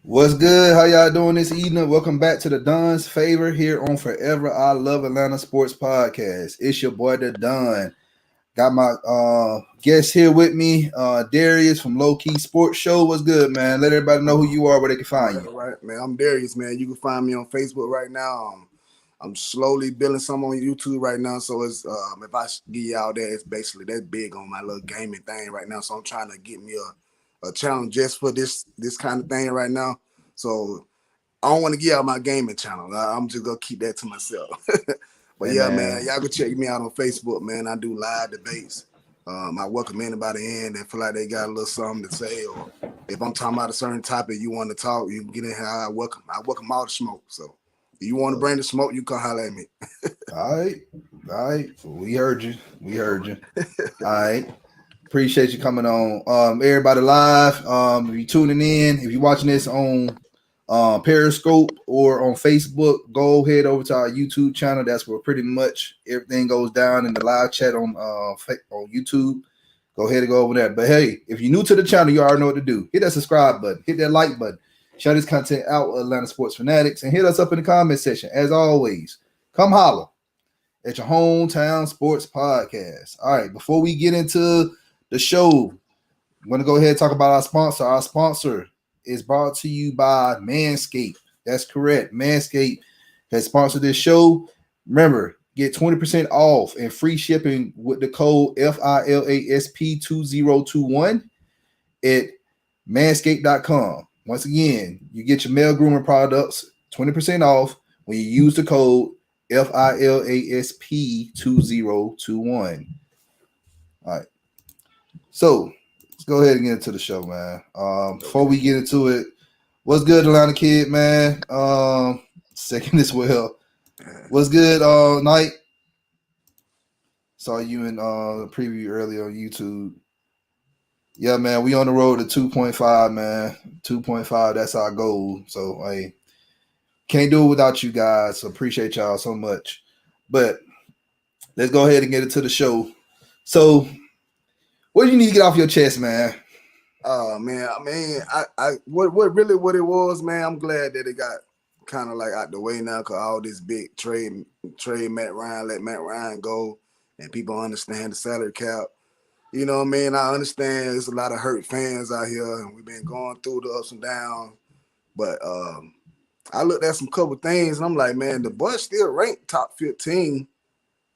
What's good? How y'all doing this evening? Welcome back to the Don's Favor here on Forever I Love Atlanta Sports Podcast. It's your boy the Don. Got my guest here with me, Darius from Low Key Sports Show. What's good, man? Let everybody know who you are, where they can find you. All right, man. I'm Darius, man. You can find me on Facebook right now. I'm slowly building some on YouTube right now. So it's if I give you all that, it's basically that's big on my little gaming thing right now. So I'm trying to get me a channel just for this kind of thing right now. So I don't want to give out my gaming channel. I'm just gonna keep that to myself. But Hey, yeah, man, man. y'all can check me out on Facebook, man. I do live debates. I welcome anybody in that feel like they got a little something to say, or if I'm talking about a certain topic you want to talk, you can get in here. I welcome all the smoke. So if you want to bring the smoke, you come holler at me. All right. All right. We heard you. We heard you. All All right. Appreciate you coming on. Everybody live. If you tuning in, if you're watching this on Periscope or on Facebook, go head over to our YouTube channel. That's where pretty much everything goes down in the live chat on YouTube. Go ahead and go over there. But hey, if you're new to the channel, you already know what to do. Hit that subscribe button, hit that like button, share this content out with Atlanta sports fanatics, and hit us up in the comment section. As always, come holler at your hometown sports podcast. All right, before we get into the show, I'm going to go ahead and talk about our sponsor. Our sponsor is brought to you by Manscaped. That's correct. Manscaped has sponsored this show. Remember, get 20% off and free shipping with the code FILASP2021 at manscaped.com. Once again, you get your male grooming products 20% off when you use the code FILASP2021. All right. So let's go ahead and get into the show, man. Before we get into it, what's good, Atlanta kid, man? Second as well. What's good, Night? Saw you in the preview earlier on YouTube. Yeah, man, we on the road to 2.5, man. 2.5, that's our goal. So, hey, can't do it without you guys. So appreciate y'all so much. But let's go ahead and get into the show. So, what do you need to get off your chest, man? Man, I mean, what it was, man. I'm glad that it got kind of like out the way now, cause all this big trade Matt Ryan, let Matt Ryan go, and people understand the salary cap. You know what I mean? I understand there's a lot of hurt fans out here, and we've been going through the ups and downs. But I looked at some couple things, and I'm like, man, the Bucs still ranked top 15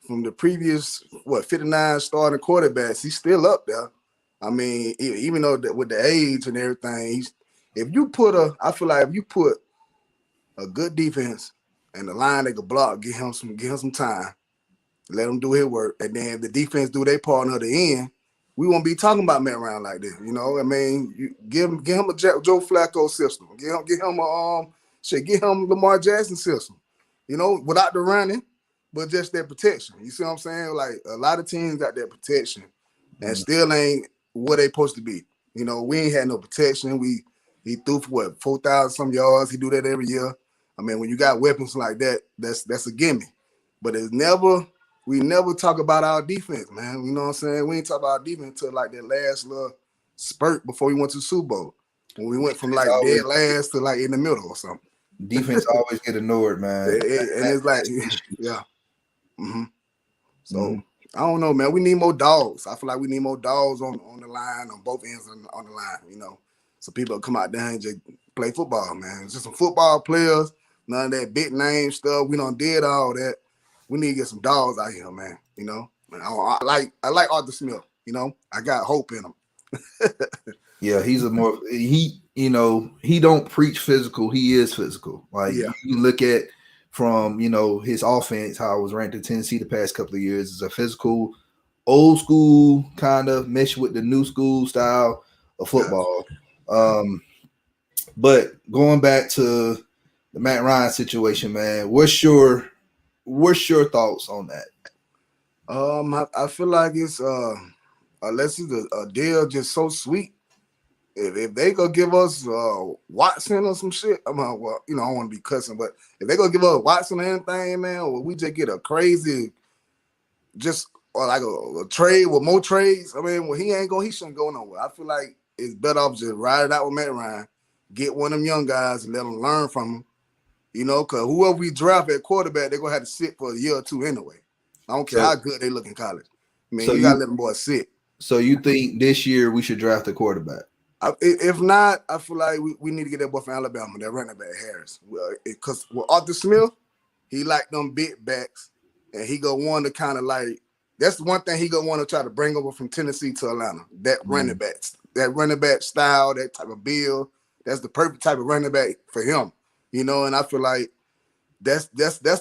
from the previous 59 starting quarterbacks. He's still up there. I mean, even though with the age and everything, I feel like if you put a good defense and the line that could block, give him some time, let him do his work, and then if the defense do their part on the end, we won't be talking about Matt Ryan like this. You know, I mean, you give him a Joe Flacco system, give him Lamar Jackson system. You know, without the running, but just that protection. You see what I'm saying? Like a lot of teams got that protection and still ain't what they supposed to be. You know, we ain't had no protection. He threw for 4,000 some yards. He do that every year. I mean, when you got weapons like that, that's a gimme. But we never talk about our defense, man. You know what I'm saying? We ain't talk about our defense until like that last little spurt before we went to the Super Bowl. When we went from like dead last to like in the middle or something. Defense always get ignored, man. And it's like, yeah. Mm-hmm. So I don't know, man. We need more dogs. I feel like we need more dogs on the line, on both ends on the line, you know. So people come out there and just play football, man. It's just some football players, none of that big name stuff. We done did all that. We need to get some dogs out here, man. You know. I like Arthur Smith, you know. I got hope in him. Yeah, he don't preach physical, he is physical. Like you look at from his offense, how it was ranked in Tennessee the past couple of years, is a physical, old school kind of mesh with the new school style of football. But going back to the Matt Ryan situation, man, what's your thoughts on that? I feel like it's unless it's a deal just so sweet. If they gonna give us Watson or some shit, I don't want to be cussing, but if they gonna give us Watson or anything, man, or we just get a crazy, or like a trade with more trades, I mean, he shouldn't go nowhere. I feel like it's better off just ride it out with Matt Ryan, get one of them young guys and let them learn from them. You know, because whoever we draft at quarterback, they're going to have to sit for a year or two anyway. I don't care how good they look in college. I mean, you got to let them boys sit. So you think this year we should draft a quarterback? If not, I feel like we need to get that boy from Alabama, that running back Harris. Because with Arthur Smith, he like them big backs, and he go want to kind of like, that's the one thing he go want to try to bring over from Tennessee to Atlanta. That running back style, that type of build. That's the perfect type of running back for him. You know, and I feel like that's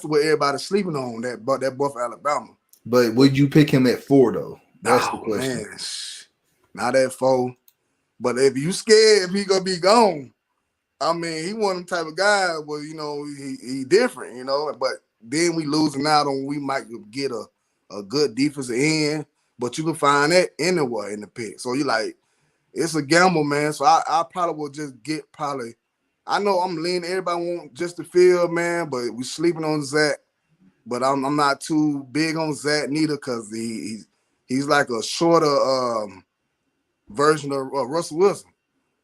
what everybody's sleeping on, that boy from Alabama. But would you pick him at 4 though? That's the question. Man, not at 4. But if you scared if he gonna be gone, I mean, he one of them type of guy. Well, you know, he different, you know. But then we losing out on, we might get a good defensive end, but you can find that anywhere in the pick. So you like, it's a gamble, man. So I probably will just get I know I'm leaning. Everybody want just the field, man, but we sleeping on Zach. But I'm not too big on Zach neither, because he's like a shorter version of Russell Wilson.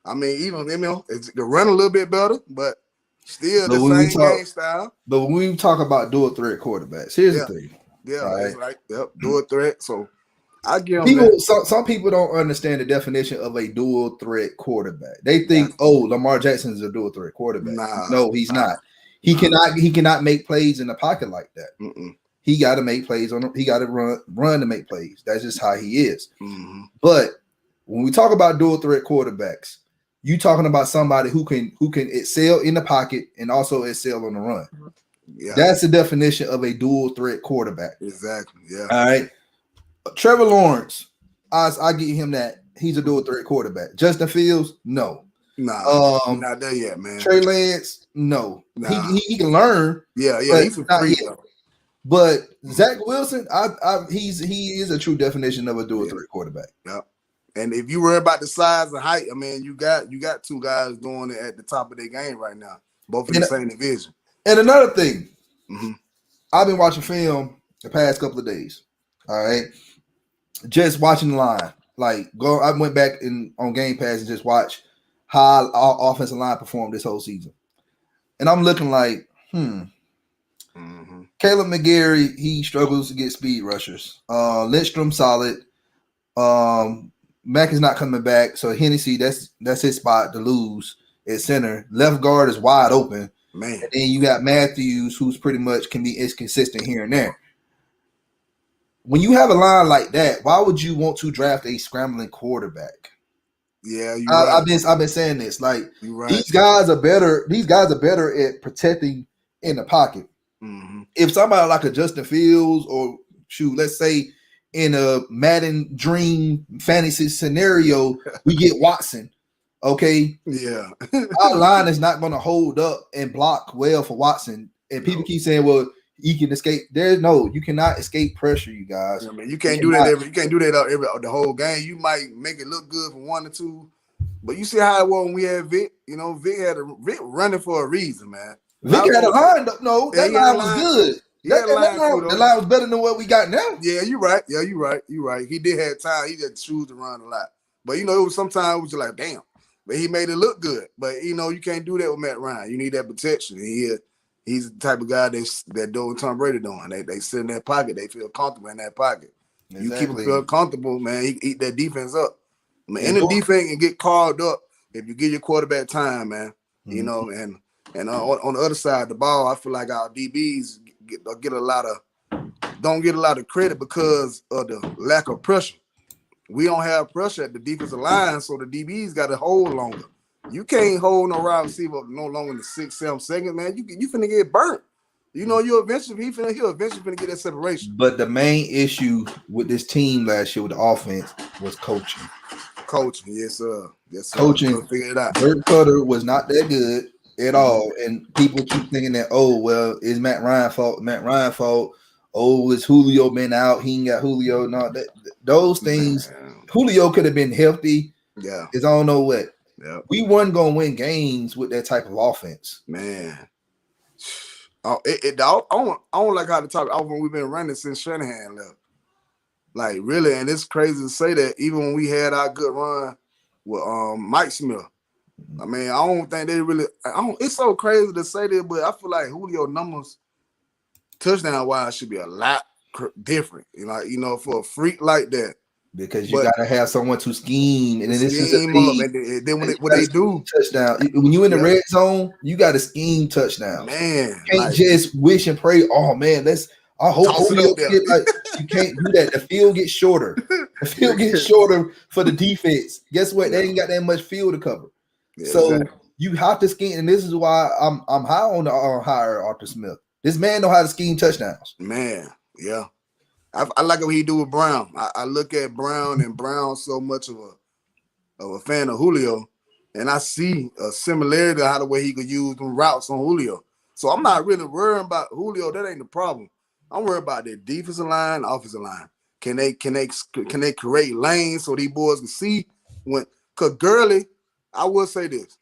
I mean, even it's to run a little bit better, but still the same game style. But when we talk about dual threat quarterbacks, here's the thing. Yeah, that's right. Yep, dual threat. So I give them some people don't understand the definition of a dual threat quarterback. They think, Lamar Jackson is a dual threat quarterback. No, he's not. He cannot make plays in the pocket like that. Mm-mm. He got to make plays he got to run to make plays. That's just how he is. Mm-hmm. But when we talk about dual threat quarterbacks, you talking about somebody who can excel in the pocket and also excel on the run. Yeah, that's the definition of a dual threat quarterback. Exactly. Yeah. All right. Trevor Lawrence, I get him that he's a dual threat quarterback. Justin Fields, no. Nah, not there yet, man. Trey Lance, no. Nah. He can learn. Yeah, he's a freak. But Zach Wilson, he is a true definition of a dual threat quarterback. Yep. And if you worry about the size and height, I mean, you got two guys doing it at the top of their game right now, both in the same division. And another thing, I've been watching film the past couple of days. All right, just watching the line. I went back on Game Pass and just watched how our offensive line performed this whole season, and I'm looking like, Caleb McGarry, he struggles to get speed rushers. Lindstrom solid. Mack is not coming back, so Hennessy, that's his spot to lose at center. Left guard is wide open, man. And then you got Matthews, who's pretty much is consistent here and there. When you have a line like that, why would you want to draft a scrambling quarterback? Yeah, I've been saying this. Like, these guys are better. These guys are better at protecting in the pocket. Mm-hmm. If somebody like a Justin Fields, or let's say in a Madden dream fantasy scenario, we get Watson. Okay. Yeah. Our line is not going to hold up and block well for Watson. And people keep saying, well, he can escape. You cannot escape pressure, you guys. Yeah, man, you can't do that the whole game. You might make it look good for 1 or 2, but you see how it was when we had Vic. You know, Vic running for a reason, man. Vic had a line. No, that line was good. The line was better than what we got now. Yeah, you're right. Yeah, you're right. He did have time. He just choose to run a lot. But, you know, sometimes it was just like, damn. But he made it look good. But, you know, you can't do that with Matt Ryan. You need that protection. He's the type of guy that do what Tom Brady doing. They sit in that pocket. They feel comfortable in that pocket. Exactly. You keep them feel comfortable, man. He eat that defense up. I mean, any defense can get carved up if you give your quarterback time, man. Mm-hmm. You know, and on the other side of the ball, I feel like our DBs don't get a lot of credit because of the lack of pressure. We don't have pressure at the defensive line, so the DBs got to hold longer. You can't hold no wide receiver up no longer than 6-7 seconds, man. You finna get burnt. You know, he'll eventually finna get that separation. But the main issue with this team last year with the offense was coaching. Coaching, yes, sir. Yes, sir. Coaching. Figure it out. Dirk Cutter was not that good at all. And people keep thinking that, it's Matt Ryan's fault. Is Julio been out? He ain't got Julio. No, those things. Man. Julio could have been healthy. Yeah. It's I don't know what. Yeah. We wasn't gonna win games with that type of offense. Man. I don't like how to talk when we've been running since Shanahan left. Like, really, and it's crazy to say that even when we had our good run with Mike Smith, I mean, I don't think they really. It's so crazy to say this, but I feel like Julio numbers touchdown wise should be a lot different. For a freak like that. Because you But gotta have someone to scheme, and then this is the scheme up, thing. and then what they do, touchdown. When you in the red zone, you got to scheme touchdowns. Man, you can't just wish and pray. Oh man, I hope Julio get like you can't do that. The field gets shorter. The field gets shorter for the defense. Guess what? They ain't got that much field to cover. So you have to scheme, and this is why I'm high on the higher Arthur Smith. This man know how to scheme touchdowns. Man, yeah. I like what he do with Brown. I look at Brown, and Brown so much of a fan of Julio, and I see a similarity to how the way he could use them routes on Julio. So I'm not really worrying about Julio. That ain't the problem. I'm worried about their defensive line, offensive line. Can they create lanes so these boys can see when? Cause Gurley, I will say this: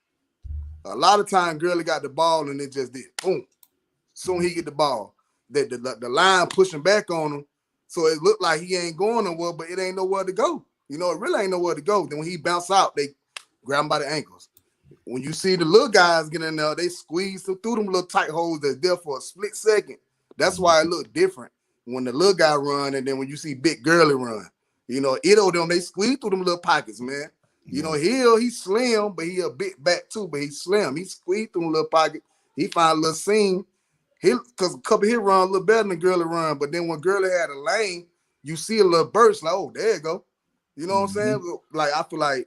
a lot of times Gurley got the ball and it just did boom. Soon he get the ball, the line pushing back on him. So it looked like he ain't going nowhere, but it ain't nowhere to go. It really ain't nowhere to go. Then when he bounce out, they grab him by the ankles. When you see the little guys get in there, they squeeze through them little tight holes that's there for a split second. That's why it looked different when the little guy run, and then when you see Big Gurley run. Them, they squeeze through them little pockets, man. He's slim, but he a bit back too, but he's slim. He squeezed through them little pockets. He find a little seam. Because a couple of his run a little better than Gurley run, but then when Gurley had a lane, you see a little burst, like, oh, there you go. You know what I'm saying? Like, I feel like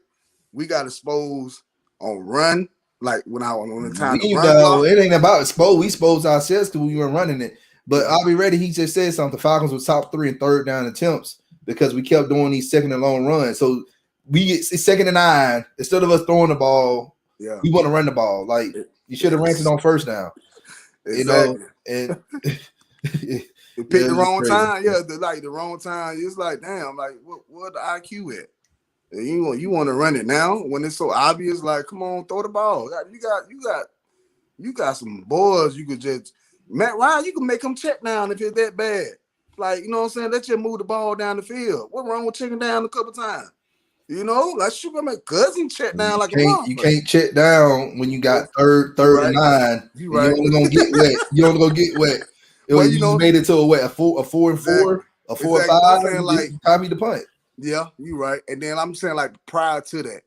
we got exposed on run, like when the time to run. It ain't about expose. We exposed ourselves to when we were running it. But I'll be ready. He just said something. The Falcons were top 3 and third down attempts because we kept doing these second and long runs. So it's 2nd and 9. Instead of us throwing the ball, we want to run the ball. Like, you should have ran it on first down. Exactly. And you picked the wrong time. Yeah, the wrong time. It's like, damn, like what the IQ at? And you want to run it now when it's so obvious? Like, come on, throw the ball. You got some boys. You could just Matt Ryan. You can make him check down if it's that bad. Like, you know what I'm saying? Let's just move the ball down the field. What wrong with checking down a couple times? Like shoot, my cousin check down like you can't check down when you got third and 9. You right. You only gonna get wet. You only gonna get wet. Well, you made it to a 4 and 4, a 4 and 5. Like time me to punt. Yeah, you right. And then I'm saying like prior to that,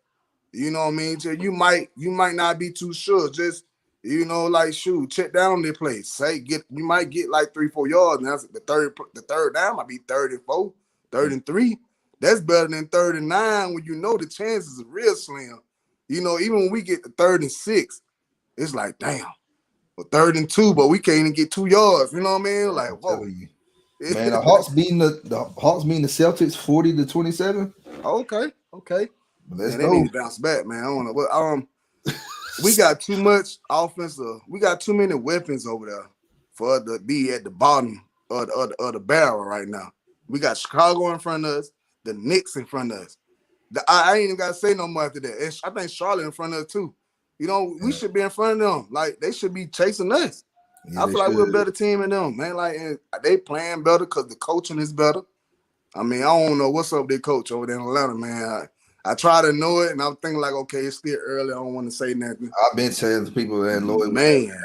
you know what I mean? So you might not be too sure. Just like shoot, check down on their place. You might get like 3-4 yards. And that's the third down might be 3rd and 4, 3rd and 3. That's better than 3rd and 9 when the chances are real slim. Even when we get to 3rd and 6, it's like, damn. Well, 3rd and 2, but we can't even get 2 yards. You know what I mean? Like, whoa. Man, the Hawks beating the Celtics 40-27. Okay. Let's go. They need to bounce back, man. I don't know what. We got too much offensive. We got too many weapons over there for us to be at the bottom of the barrel right now. We got Chicago in front of us. The Knicks in front of us. I ain't even got to say no more after that. And I think Charlotte in front of us too. We should be in front of them. Like, they should be chasing us. Yeah, I feel like we're a better team than them, man. Like, and they playing better because the coaching is better. I mean, I don't know what's up with their coach over there in Atlanta, man. I try to know it, and I'm thinking like, okay, it's still early. I don't want to say nothing. I've been telling the people that Lloyd, man.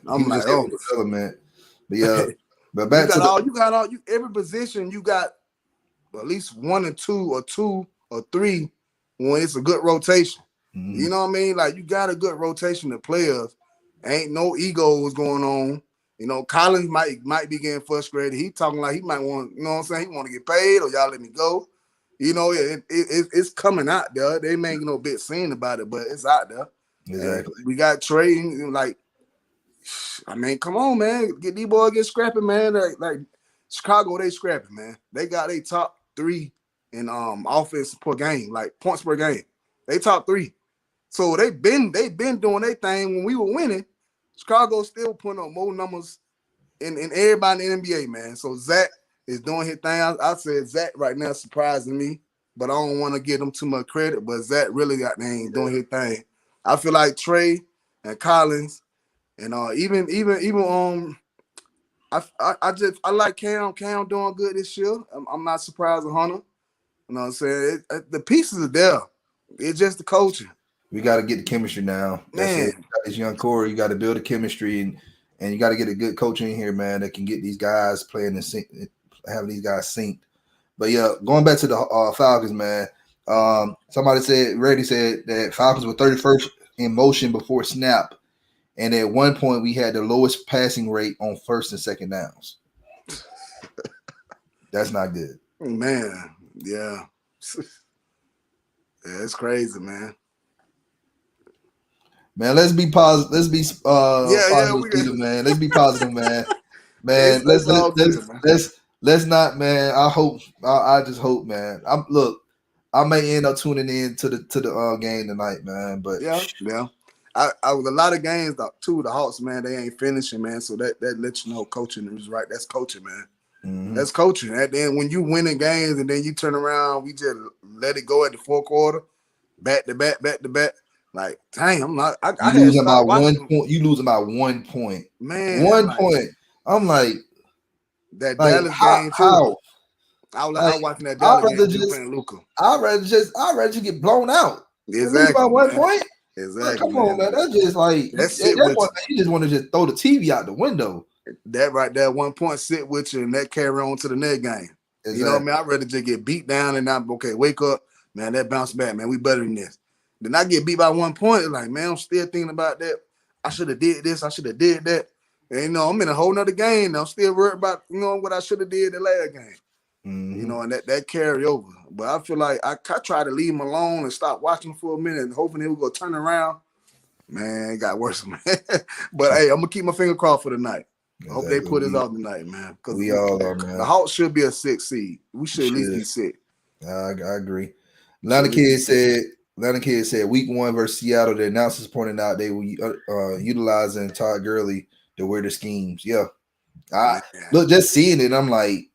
I'm like, development. But yeah, but back you got all every position you got. At least 1 or 2 or 2 or 3 when it's a good rotation. Mm-hmm. You know what I mean? Like, you got a good rotation of players. Ain't no egos going on. Collins might be getting frustrated. He talking like he might want, you know what I'm saying? He want to get paid or y'all let me go. It's coming out there. They making no big scene about it, but it's out there. Exactly. And we got Trey, like, I mean, come on, man. Get these boys get scrapping, man. Like Chicago, they scrapping, man. They got a top 3 in offense per game, like points per game. They top 3. So they been doing their thing when we were winning. Chicago still putting up more numbers in everybody in the NBA, man. So Zach is doing his thing. I said Zach right now surprising me, but I don't want to give him too much credit. But Zach really got doing his thing. I feel like Trey and Collins and even I like Cam. Cam doing good this year. I'm not surprised with Hunter. You know what I'm saying? The pieces are there. It's just the coaching. We got to get the chemistry now. That's Man. it. You got this young core. You got to build a chemistry, and you got to get a good coach in here, man, that can get these guys playing and have these guys synced. But yeah, going back to the Falcons, man. Somebody said, Reddy said that Falcons were 31st in motion before snap, and at one point we had the lowest passing rate on first and second downs. That's not good, man. Yeah, it's crazy, man. Man, let's be positive. Let's be positive, man. Let's be positive, man. Man, let's not, man. I just hope, man. I may end up tuning in to the game tonight, man. But yeah. I was a lot of games too. The Hawks, man, they ain't finishing, man. So that lets you know coaching is right. That's coaching, man. Mm-hmm. That's coaching. And then when you winning games and then you turn around, we just let it go at the fourth quarter, back to back. Like, dang, I'm not. I you losing by 1 point. You losing by 1 point, man. 1 point. I'm like that Dallas game too. How? I was watching that Dallas game playing Luka. I'd rather just get blown out. Exactly. By 1 point. Exactly. Like, come on, man. That's just like you just want to just throw the TV out the window. That right there, 1 point sit with you and that carry on to the next game. Exactly. You know what I mean? I'd rather just get beat down and not wake up, man. That bounce back, man. We better than this. Then I get beat by 1 point. Like, man, I'm still thinking about that. I should have did this. I should have did that. And, I'm in a whole nother game. I'm still worried about, what I should have did the last game. Mm-hmm. And that carry over. But I feel like I try to leave him alone and stop watching for a minute and hoping he will go turn around. Man, it got worse, man. But, hey, I'm going to keep my finger crossed for tonight. I hope they put us off tonight, man. Because we all are, man. The Hawks should be a 6 seed. We should at least be 6. I agree. Atlanta Kid said week 1 versus Seattle, the announcers pointed out they were utilizing Todd Gurley to wear the schemes. Yeah. Look, just seeing it, I'm like,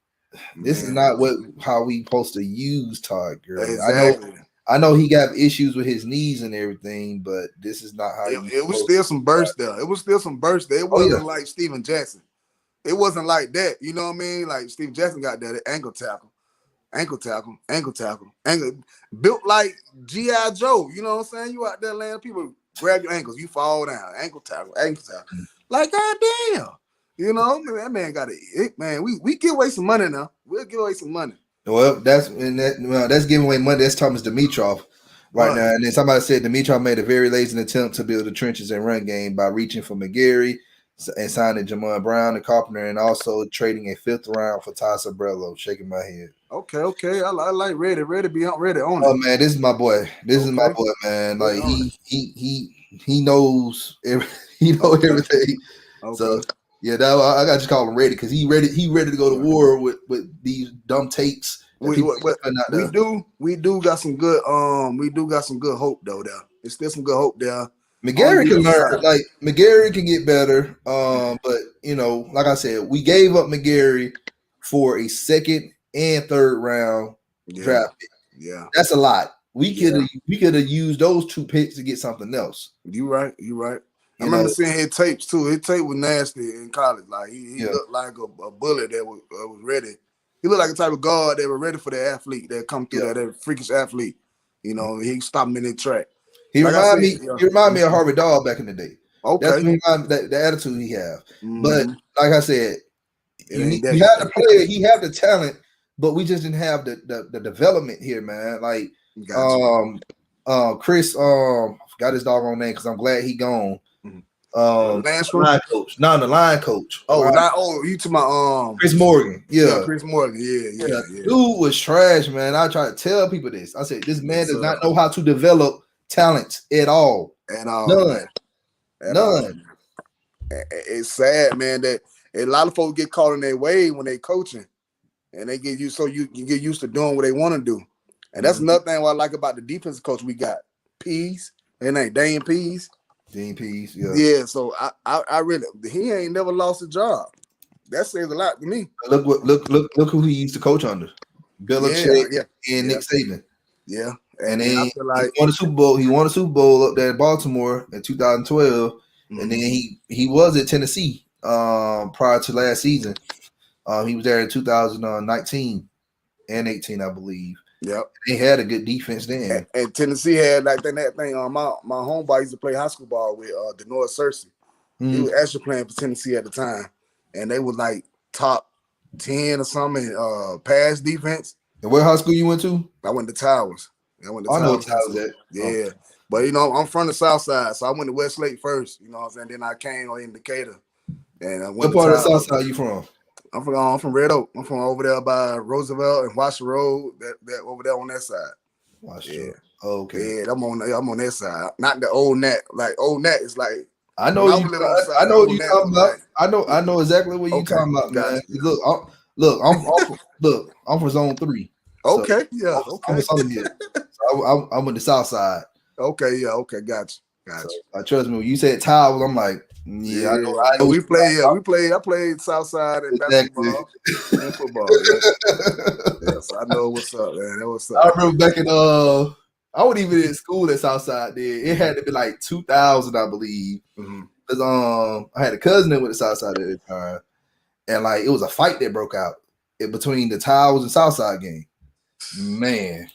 this is not how we supposed to use Todd Gurley. Exactly. I know he got issues with his knees and everything, but this is not how it was still some burst there. It was still some burst there. It wasn't like Steven Jackson. It wasn't like that. You know what I mean? Like Steven Jackson got that ankle tackle. Built like G.I. Joe. You know what I'm saying? You out there laying, people grab your ankles, you fall down. Ankle tackle. Like, goddamn. That man got it. Man, we give away some money now. We'll give away some money. Well, that's giving away money. That's Thomas Dimitroff right now. And then somebody said Dimitroff made a very lazy attempt to build the trenches and run game by reaching for McGarry and signing Jamon Brown and Carpenter, and also trading a 5th round for Ty Sabrello. Shaking my head. Okay. I like Ready on it. Oh man, this is my boy. This is my boy, man. Like he knows everything. Okay. So yeah, I got to call him Ready because he ready to go to war with these dumb takes. We do got some good hope though. There, there's still some good hope there. McGarry can learn. Like McGarry can get better. But like I said, we gave up McGarry for a 2nd and 3rd round draft pick. Yeah, that's a lot. We could have used those 2 picks to get something else. You right. I remember seeing his tapes too. His tape was nasty in college. Like he looked like a bullet that was ready. He looked like a type of guard that was ready for the athlete that come through that freakish athlete. He stopped him in the track. He remind me of Harvey Dahl back in the day. Okay, that's the attitude he have. Mm-hmm. But like I said, he had the player, he had the talent, but we just didn't have the development here, man. Like Chris, I forgot his doggone name because I'm glad he gone. The line coach. No, the line coach. You to my Chris Morgan. Yeah, Chris Morgan. Yeah. Dude was trash, man. I try to tell people this. I said this man does not know how to develop talent at all. None. It's sad, man, that a lot of folks get caught in their way when they coaching, and they get used. So you get used to doing what they want to do, and that's another thing what I like about the defensive coach we got. Pease, their name Dane Pease. Dean Pease, yeah. Yeah, so I really he ain't never lost a job. That says a lot to me. Look who he used to coach under. Belichick and Nick Saban. Yeah. And then I feel like he won a Super Bowl. He won a Super Bowl up there in Baltimore in 2012. Mm-hmm. And then he was at Tennessee prior to last season. He was there in 2019 and 18, I believe. Yep. They had a good defense then. And Tennessee had like that thing. My homeboy used to play high school ball with Darius Strozier. He was actually playing for Tennessee at the time, and they were like top 10 or something in pass defense. And what high school you went to? I went to Towers. I know what Towers at. Yeah. Oh. But, you know, I'm from the South Side, so I went to Westlake first, you know what I'm saying? Then I came on in Decatur. And I went what part of the South Side you from? I'm from Red Oak. I'm from over there by Roosevelt and Washington Road, that over there on that side. Washington. Yeah. Oh, okay. Yeah, I'm on that side. Not the old Nat. Like old Nat is like I know you. I know what you talking about. Like, I know exactly what you talking about, man. You. Look, I'm from Zone 3. Okay, so yeah. I'm from Southern Hill. So I'm on the South Side. Okay, yeah. Okay, gotcha. So, trust me, when you said Towers, I'm like, yeah. I know we played. I played South Side and basketball and football. Yeah, so I know what's up, man. That what's up. I remember back in I wasn't even in school at Southside then. It had to be like 2000, I believe. Because I had a cousin that went to Southside at the time, and like it was a fight that broke out between the Towers and Southside game. Man.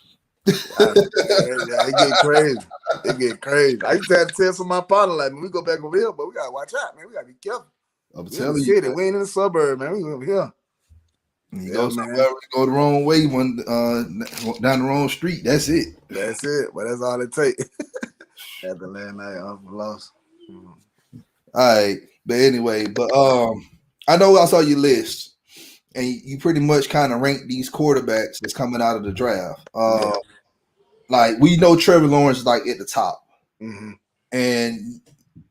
It get crazy. It get crazy. I used to have to tell some of my partner, like, we go back over here, but we gotta watch out, man. We gotta be careful. I'm telling you, we ain't in the suburb, man. We over here. You go somewhere, go the wrong way, down the wrong street. That's it. That's it. But that's all it takes. At the last night, I'm lost. All right, but anyway, I know I saw your list, and you pretty much kind of rank these quarterbacks that's coming out of the draft. Like we know Trevor Lawrence is like at the top, and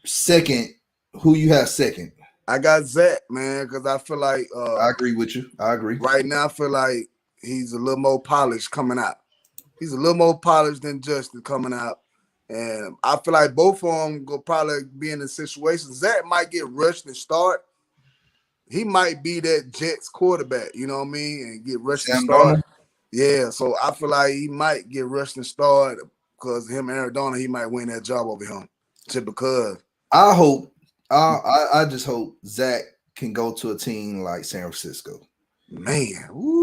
second, who you have second? I got Zach, man, because I feel like I agree with you. I agree. Right now, I feel like he's a little more polished coming out. He's a little more polished than Justin coming out. And I feel like both of them will probably be in a situation. Zach might get rushed and start. He might be that Jets quarterback, you know what I mean? And get rushed and start. Yeah, so I feel like he might get rushed and start because him and Arizona, he might win that job over him. Just because. I just hope Zach can go to a team like San Francisco. Man,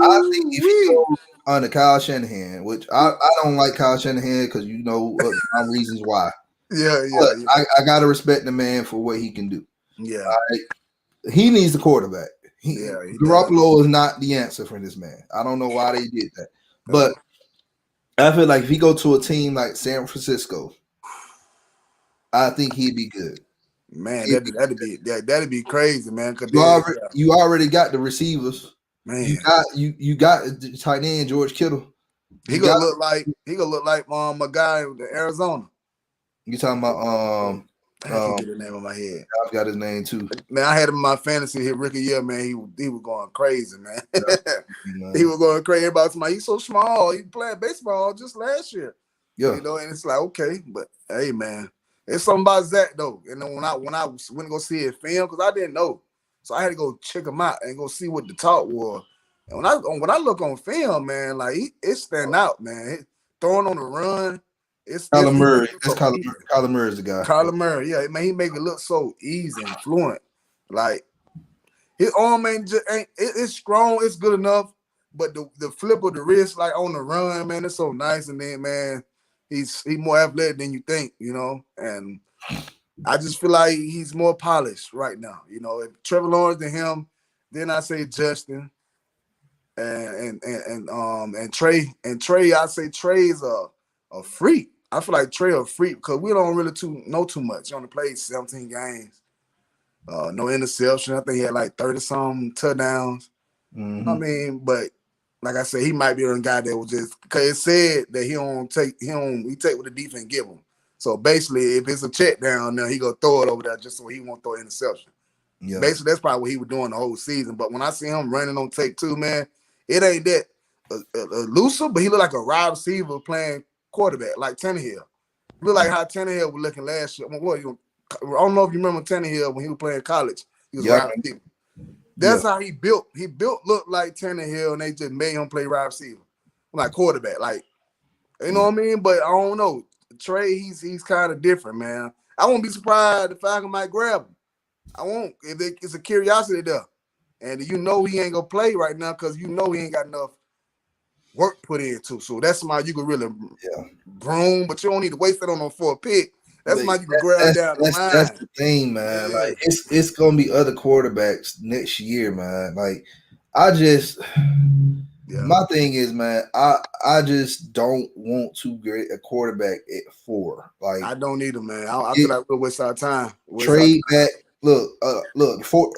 I think if he goes under Kyle Shanahan, which I don't like Kyle Shanahan because you know my reasons why. Yeah. I gotta respect the man for what he can do. Yeah, he needs the quarterback. Garoppolo is not the answer for this man. I don't know why they did that, but I feel like if he go to a team like San Francisco, I think he'd be good. Man, that'd be crazy, man. You already got the receivers. Man, you got the tight end George Kittle. He gonna look like my guy in Arizona. You talking about I can't get the name of my head. I've got his name too. Man, I had him in my fantasy hit rookie year, man. He was going crazy, man. He was going crazy. Everybody was like, he's so small. He played baseball just last year. Yeah. You know, and it's like, okay, but hey, man. It's something about Zach though. And then when I went to go see his film, because I didn't know. So I had to go check him out and go see what the talk was. And when I look on film, man, like it stand out, man. Throwing on the run. It's Kyler Murray. That's Kyler Murray's the guy. Kyler Murray, yeah, man, he make it look so easy and fluent. Like his arm ain't it's strong, it's good enough, but the flip of the wrist, like on the run, man, it's so nice. And then, man, he's more athletic than you think, you know. And I just feel like he's more polished right now. You know, if Trevor Lawrence and him, then I say Justin and Trey. And Trey, I say Trey's a freak. I feel like Trey a freak because we don't really know too much. He only played 17 games. No interception. I think he had like 30-some touchdowns. I mean, but like I said, he might be a guy that was just because it said that he take what the defense give him. So basically, if it's a check down there, he gonna throw it over there just so he won't throw an interception. Yeah. Basically, that's probably what he was doing the whole season. But when I see him running on tape too, man, it ain't that elusive, but he look like a wide receiver playing quarterback, like Tannehill. Look like how Tannehill was looking last year. I don't know if you remember Tannehill when he was playing college. He was wide receiver. That's how he built. He looked like Tannehill, and they just made him play wide receiver, like quarterback. Like, you know what I mean? But I don't know. Trey, he's kind of different, man. I won't be surprised if Falcons might grab him. I won't. If it's a curiosity there. And you know he ain't going to play right now because you know he ain't got enough work put into. So that's somebody you can really Yeah. broom, but you don't need to waste it on them for a pick. That's But somebody you can grab down the line. That's the thing, man. Yeah. Like it's gonna be other quarterbacks next year, man. Like I just my thing is, man, I just don't want to get a quarterback at 4. Like I don't need him, man. I feel like we'll waste our time. Trade back. Look, before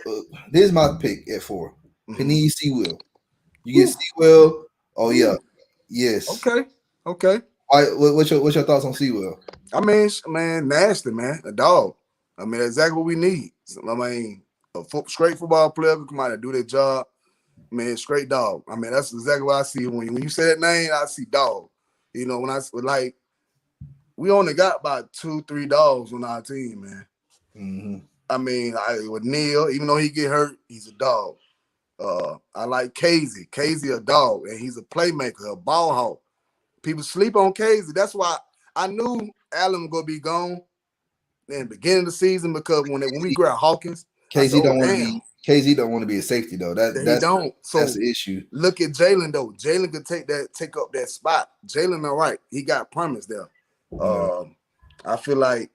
this is my pick at 4. Panini Sewell. You get Sewell. Oh yeah, yes. Okay. What's your thoughts on Sewell? I mean, man, nasty, man. A dog. I mean, that's exactly what we need. I mean, a straight football player who come out and do their job. Man, straight dog. I mean, that's exactly what I see. When you say that name, I see dog. You know, when I like, we only got about 2-3 dogs on our team, man. Mm-hmm. I mean, with Neil, even though he get hurt, he's a dog. I like Casey. Casey a dog, and he's a playmaker, a ball hawk. People sleep on Casey. That's why I knew Allen was gonna be gone in the beginning of the season because when we grabbed Hawkins, KZ don't want to be a safety though. That's the issue. Look at Jalen though. Jalen could take up that spot. Jalen, all right, he got promise there. I feel like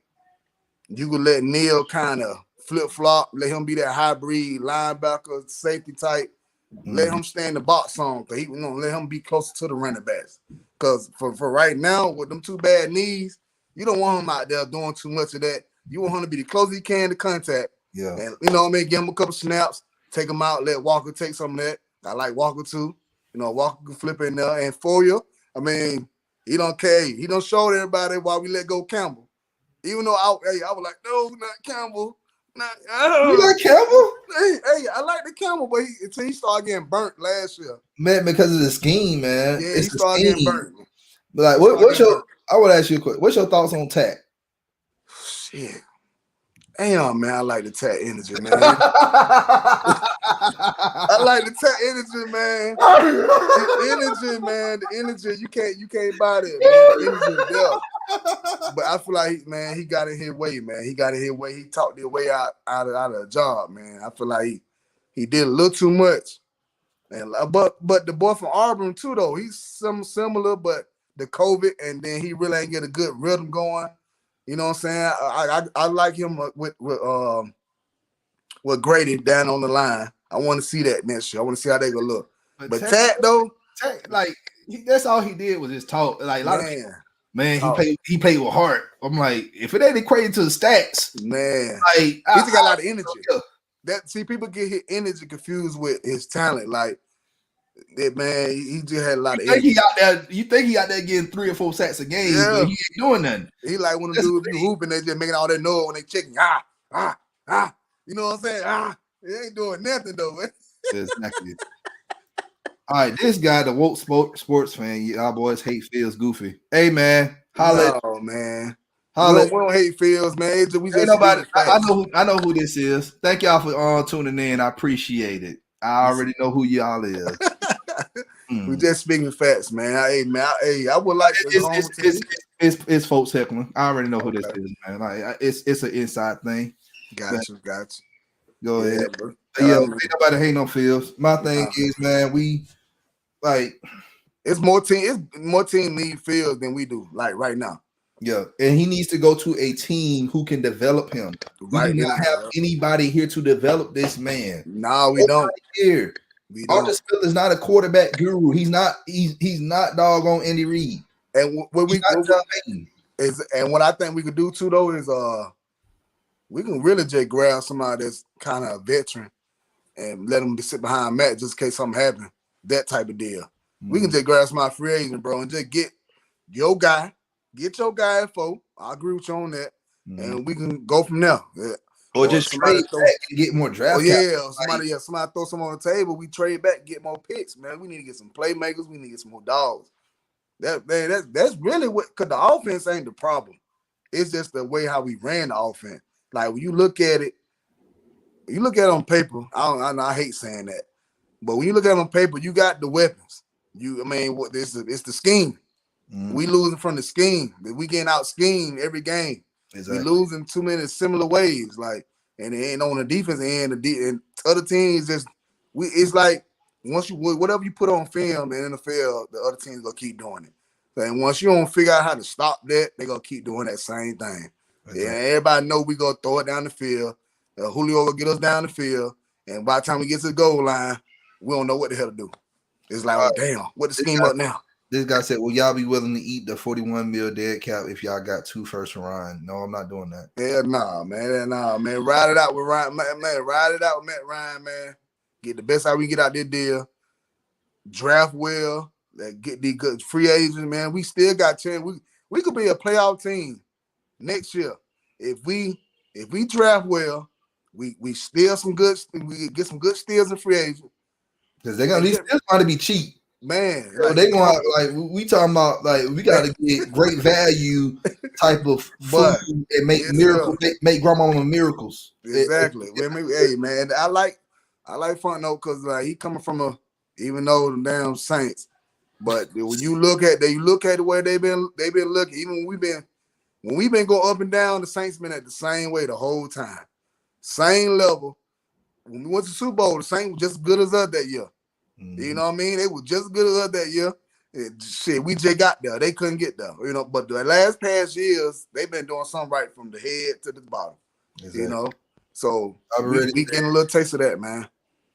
you could let Neil kind of flip flop, let him be that hybrid linebacker, safety type. Let him stay in the box on, but let him be closer to the running backs. Because for right now, with them 2 bad knees, you don't want him out there doing too much of that. You want him to be the closest he can to contact. Yeah. And give him a couple snaps, take him out, let Walker take some of that. I like Walker too. Walker can flip in there. And Foyer, I mean, he don't care. He don't show everybody why we let go Campbell. Even though I was like, no, not Campbell. You like Campbell? Hey, I like the Campbell, but until he started getting burnt last year. Man, because of the scheme, man. Yeah, he started getting burnt. But like, what's your? I would ask you a question. What's your thoughts on Tack? Shit. Damn, man, I like the Tack energy, man. I like the Tack energy, man. The energy, you can't buy that, man. The energy is there. But I feel like, man, he got in his way, man. He got in his way. He talked his way out of the job, man. I feel like he did a little too much. And but the boy from Auburn too, though, he's similar, but the COVID, and then he really ain't get a good rhythm going. You know what I'm saying? I like him with Grady down on the line. I want to see that next year. I want to see how they gonna look. But Tack though, like that's all he did was just talk. Like a lot of people, man, he played with heart. I'm like, if it ain't equated to the stats, man, like he's got a lot of energy. People get his energy confused with his talent. Like that, man, he just had a lot of energy. You think he out there getting 3 or 4 sacks a game, but he ain't doing nothing. He like when the dudes be hooping, they just making all that noise when they checking. You know what I'm saying? He ain't doing nothing though. Exactly. All right, this guy, the woke sports fan, y'all boys hate Fields goofy. Hey man, holla. Oh man. We don't hate Fields, man. We just nobody. I know who this is. Thank y'all for tuning in. I appreciate it. I already know who y'all is. We just speaking facts, man. I would like to. It's folks heckling. I already know who this is, man. Like it's an inside thing. Got you. Go ahead, bro. Ain't nobody hate no Fields. My thing is, man, we like it's more team need Fields than we do. Like right now. Yeah, and he needs to go to a team who can develop him. We do not have anybody here to develop this man. No, we don't. Here, Arthur Smith is not a quarterback guru. He's not doggone Andy Reid. And what I think we could do too, though, is we can really just grab somebody that's kind of a veteran and let them sit behind Matt just in case something happens. That type of deal. We can just grab some free agent, bro, and just get your guy. Get your guy at 4. I agree with you on that. And we can go from there. Or just trade back and get more draft. Somebody throw some on the table. We trade back, get more picks, man. We need to get some playmakers. We need to get some more dogs. That's really what, because the offense ain't the problem. It's just the way how we ran the offense. Like when you look at it on paper. I hate saying that, but when you look at it on paper, you got the weapons. It's the scheme. We losing from the scheme. We getting out schemed every game. Exactly. We losing too many similar ways. Like, and it ain't on the defense end. And other teams it's like whatever you put on film in the NFL, the other teams gonna keep doing it. And once you don't figure out how to stop that, they gonna keep doing that same thing. Exactly. Yeah, everybody know we gonna throw it down the field. Julio will get us down the field, and by the time we get to the goal line, we don't know what the hell to do. It's like, oh damn, what the scheme up now? This guy said, "Will y'all be willing to eat the 41 mil dead cap if y'all got 2 first round?" No, I'm not doing that. Yeah, nah, man. Ride it out with Ryan, man. Ride it out with Matt Ryan, man. Get the best out we can get out this deal. Draft well. Get these good free agents, man. We still got 10. We could be a playoff team next year if we draft well. We steal some good. We get some good steals in free agents because they're gonna still trying to be cheap. Man, so they gonna like we talking about like we gotta get great value type of food and make miracles, make grandmama miracles. Exactly. Hey man, I like Fontenot because like he coming from even though the damn Saints, but when you look at the way they've been looking, even when we've been going up and down, the Saints been at the same way the whole time, same level. When we went to the Super Bowl, the Saints were just as good as us that year. Mm-hmm. You know what I mean? They were just as good as us that year. Shit, we just got there. They couldn't get there. You know, but the last past years, they've been doing something right from the head to the bottom. Exactly. You know? So we getting a little taste of that, man.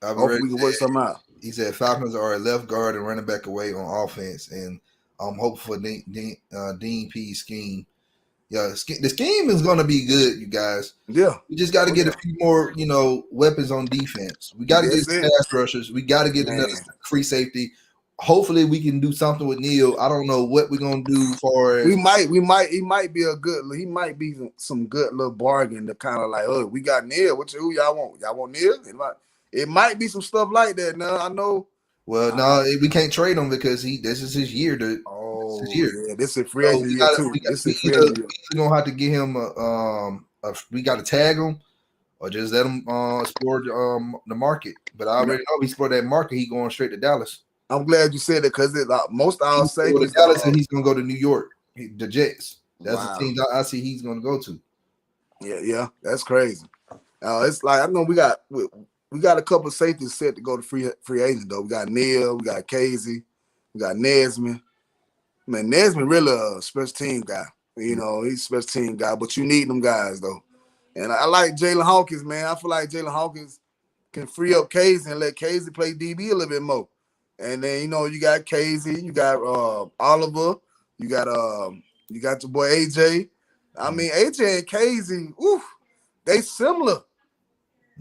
Hopefully we can work something out. He said Falcons are a left guard and running back away on offense, and I'm hopeful for Dean P's scheme. Yeah, the scheme is going to be good, you guys. Yeah. We just got to get a few more, weapons on defense. We got to get pass rushers. We got to get another free safety. Hopefully, we can do something with Neal. I don't know what we're going to do for it. He might be some good little bargain to kind of like, oh, we got Neal. Who y'all want? Y'all want Neal? It might be some stuff like that. Now, I know. Well, no, we can't trade him because this is his year. Yeah, this is free agent year too. We're gonna have to get him. We got to tag him, or just let him explore the market. But I already know he explored that market. He going straight to Dallas. I'm glad you said that because most of our safeties. Dallas and he's gonna go to New York, the Jets. That's the team I see he's gonna go to. Yeah, that's crazy. It's like I know we got a couple of safeties set to go to free agent though. We got Neal, we got Casey, we got Nesmith. Man, Nesmith really a special team guy. He's a special team guy, but you need them guys though. And I like Jalen Hawkins, man. I feel like Jalen Hawkins can free up Casey and let Casey play DB a little bit more. And then you got Casey, you got Oliver, you got your boy AJ. I mean AJ and Casey, they similar.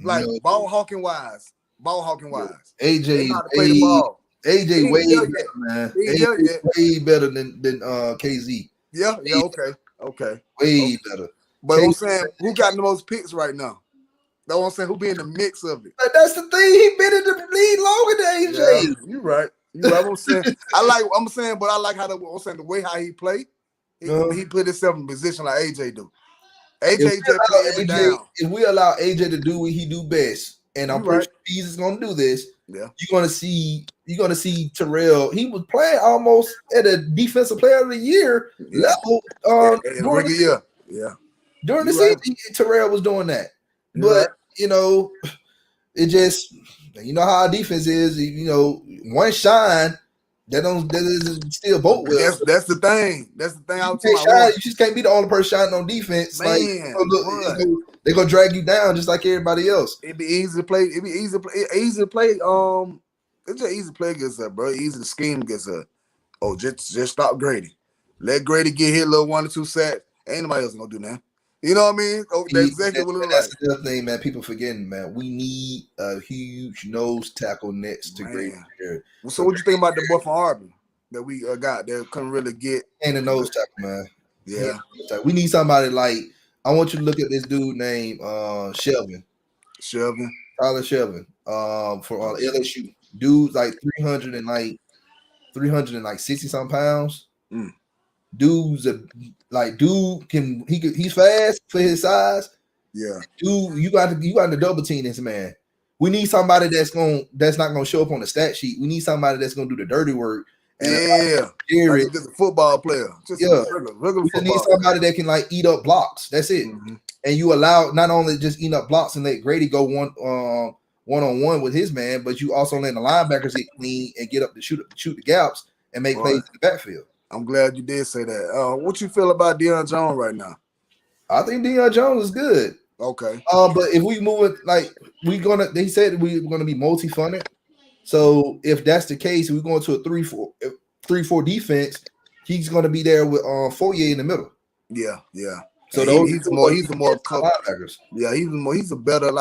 Like ball hawking wise. AJ way better, man. AJ way better than KZ. Yeah, okay. Way better. But I'm saying, who got the most picks right now? That's what I'm saying. Who be in the mix of it? But that's the thing. He been in the league longer than AJ. Yeah, you right. I'm saying. But I like the way how he played. He put himself in position like AJ do. AJ just play every down. If we allow AJ to do what he do best, and I'm pretty sure he's is gonna do this, you're gonna see Terrell. He was playing almost at a defensive player of the year level during the year. Yeah. During the season, Terrell was doing that. But it just how our defense is, one shine. That is still boat well. That's the thing. That's the thing. You just can't be the only person shining on defense. Man, they're gonna drag you down just like everybody else. It'd be easy to play. It's just easy to play against her, bro. Easy to scheme against her. Oh, just stop Grady. Let Grady get hit a little 1 or 2 sacks. Ain't nobody else gonna do that. You know what I mean? Oh, that's exactly what it looks like. That's the other thing, man. People forgetting, man. We need a huge nose tackle next to Grady. So what you think about the boy from Auburn that we got that couldn't really get? And a nose tackle, man. Yeah. We need somebody like, I want you to look at this dude named Shelvin. Tyler Shelvin. For LSU. Dude's like 360 some pounds. Dude's he's fast for his size. Yeah. Dude, you got to double team this man. We need somebody that's not gonna show up on the stat sheet. We need somebody that's gonna do the dirty work. And like just a football player. Just regular we need somebody that can eat up blocks. That's it. Mm-hmm. And you allow not only just eat up blocks and let Grady go one-on-one with his man, but you also letting the linebackers get clean and get up to shoot the gaps and make plays in the backfield. I'm glad you did say that. What you feel about Deion Jones right now? I think Deion Jones is good. Okay. But if we move it, like they said we're gonna be multi-funded. So if that's the case, we're going to a 3-4 defense. He's gonna be there with Fourier in the middle. Yeah. So he's the more linebackers. Yeah, he's a better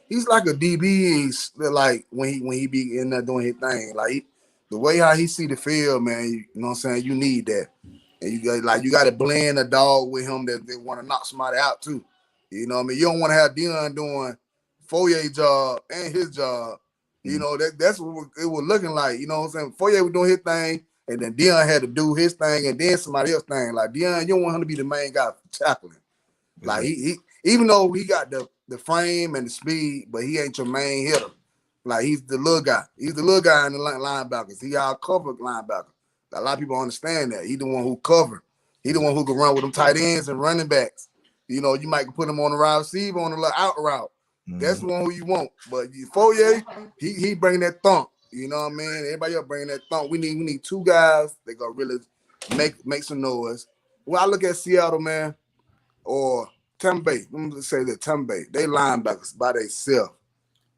he's like a DB. He's like when he be in there doing his thing. Like the way how he see the field, man. You know what I'm saying? You need that, and you got to blend a dog with him that they want to knock somebody out too. You know what I mean? You don't want to have Deion doing Fourier's job and his job. You know that's what it was looking like. You know what I'm saying? Fourier was doing his thing. And then Deion had to do his thing, and then somebody else's thing. Like Deion, you don't want him to be the main guy for tackling. Like he even though he got the frame and the speed, but he ain't your main hitter. Like he's the little guy. He's the little guy in the linebackers. He our cover linebacker. A lot of people understand that. He the one who cover. He the one who can run with them tight ends and running backs. You know, you might put him on the wide receiver on the little out route. That's the one who you want. But Fourier, he bring that thump. You know what I mean? Everybody else bringing that thump. We need two guys that gonna really make some noise. When I look at Seattle, man, or Tampa Bay, let me say that Tampa Bay, they linebackers by themselves.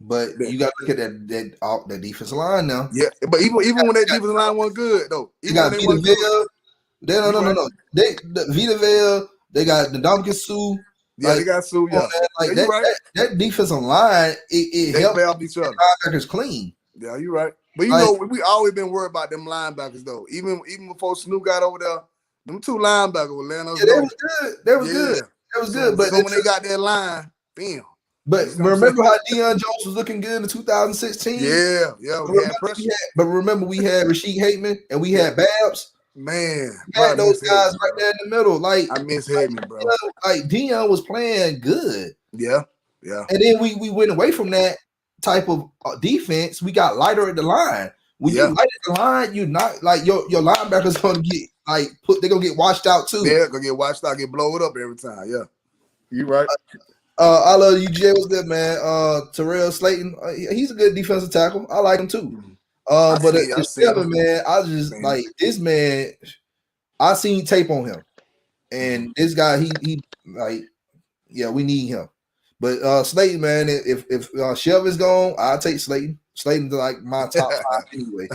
But you got to look at that defensive line now. Yeah, but even when that defensive line wasn't good though, you got Vita Vea. No. The Vita Vea. They got the Dominican Sue. Yeah, they got Sue. Yeah, that defensive line, it helps play off each other. Linebackers clean. Yeah, you're right. But you know, we always been worried about them linebackers though. Even before Snoop got over there, them two linebackers were letting us go. They was good. That was good. But when they got that line, bam. But remember how Deion Jones was looking good in 2016? Yeah. Remember we had Rashid Hateman and we had Babs. Man, we had those guys right there in the middle. Like I miss Hateman, bro. Like Deion was playing good. Yeah. And then we went away from that type of defense. We got lighter at the line. When you light at the line, you not like your linebackers gonna get they're gonna get washed out too. Yeah, gonna get washed out, get blown up every time. Yeah, you right. I love UGA. What's good, man? Terrell Slayton, he's a good defensive tackle. I like him too. But it's Seven, man. I just like this man. I seen tape on him, and this guy, he we need him. But Slayton, man, if Shev is gone, I'll take Slayton. Slayton's like my top 5 anyway.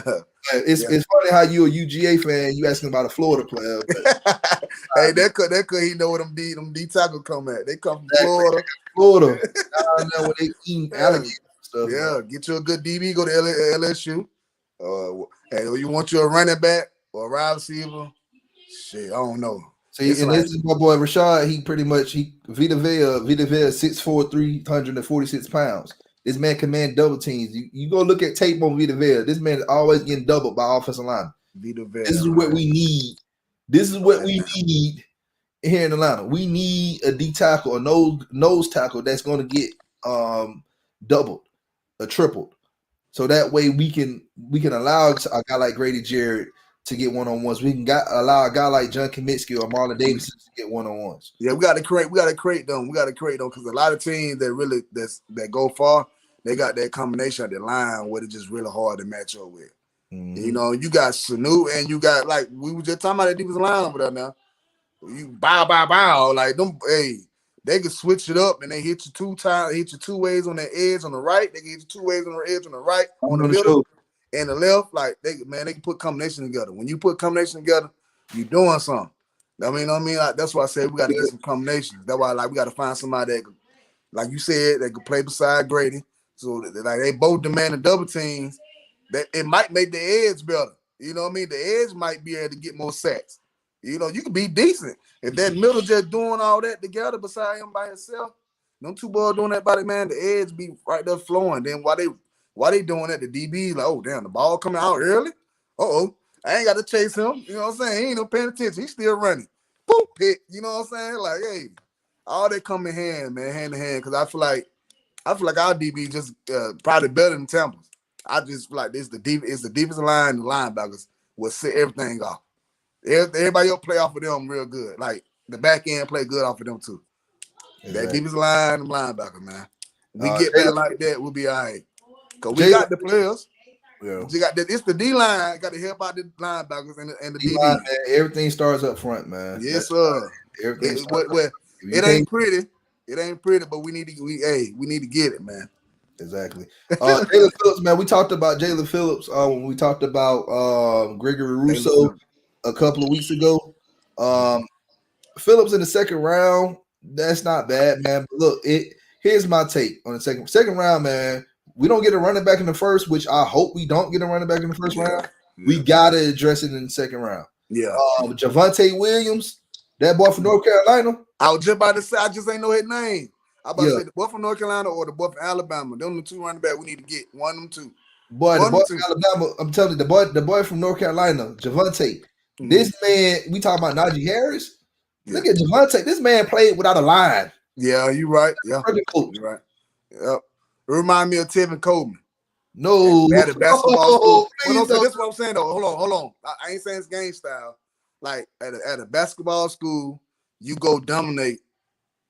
It's funny how you a UGA fan, you asking about a Florida player. But, hey, that could he know where them D tackles come at. They come from Florida. I know when they eat alligators and stuff. Yeah, get you a good DB, go to LSU. Hey, you want you a running back or a wide receiver? Shit, I don't know. See, and this is my boy Rashad. He pretty much Vita Vea 6'4", 346 pounds. This man command double teams. You go look at tape on Vita Vea. This man is always getting doubled by offensive line. Vita Vea. This is what we need. This is what we need here in Atlanta. We need a D tackle, a nose tackle that's going to get doubled, or tripled, so that way we can allow a guy like Grady Jarrett to get one-on-ones. We can allow a guy like John Kaminsky or Marlon Davidson to get one-on-ones. Yeah, we got to create them. Because a lot of teams that go far, they got that combination at the line where it's just really hard to match up with. Mm-hmm. You know, you got Sanu and you got we were just talking about that defensive line over there now. You bow like them. Hey, they can switch it up and they hit you 2 times. Hit you 2 ways on the edge on the right. They can hit you 2 ways on the edge on the right, on the middle. And the left, like they can put combination together. When you put combination together, you're doing something. I mean, that's why I say we got to get some combinations. That's why we got to find somebody that, like you said, that could play beside Grady. So like they both demanding double teams. That it might make the edge better. You know what I mean? The edge might be able to get more sacks. You know, you could be decent if that middle just doing all that together beside him by himself. Them 2 boys doing that by the man, the edge be right there flowing. Then while they doing that, the DB like, oh damn, the ball coming out early. I ain't got to chase him. You know what I'm saying? He ain't no paying attention. He's still running. Boom, pick. You know what I'm saying? Like, hey, all that come in hand, man, hand in hand. Because I feel like our DB just probably better than Tampa's. I just feel like it's the defensive line and the linebackers will set everything off. Everybody else play off of them real good. Like the back end play good off of them too. Exactly. That defensive line and linebacker, man. We get back like that, we'll be all right. Because we got the players. Yeah. You got it's the D line. Got to help out the linebackers and the DB. Man, everything starts up front, man. Yes, sir. It ain't pretty. It ain't pretty, but we need to get it, man. Exactly. Jalen Phillips, man. We talked about Jalen Phillips when we talked about Gregory Rousseau a couple of weeks ago. Phillips in the second round, that's not bad, man. But look, here's my take on the second round, man. We don't get a running back in the first, which I hope we don't get a running back in the first round. Yeah. We gotta address it in the second round. Yeah. Javonte Williams, that boy from North Carolina. I was just about to say, I just ain't know his name. I about to say the boy from North Carolina or the boy from Alabama. Them the two running back we need to get. One of them two. Boy, the boy from Alabama, I'm telling you, the boy from North Carolina, Javonte. Mm-hmm. This man, we talking about Najee Harris. Yeah. Look at Javonte. This man played without a line. Yeah, you're right. Yeah, you're right. Yep. It remind me of Tevin Coleman. No. At a basketball school. Well, no, that's what I'm saying, though. Hold on. I ain't saying it's game style. Like, at a basketball school, you go dominate,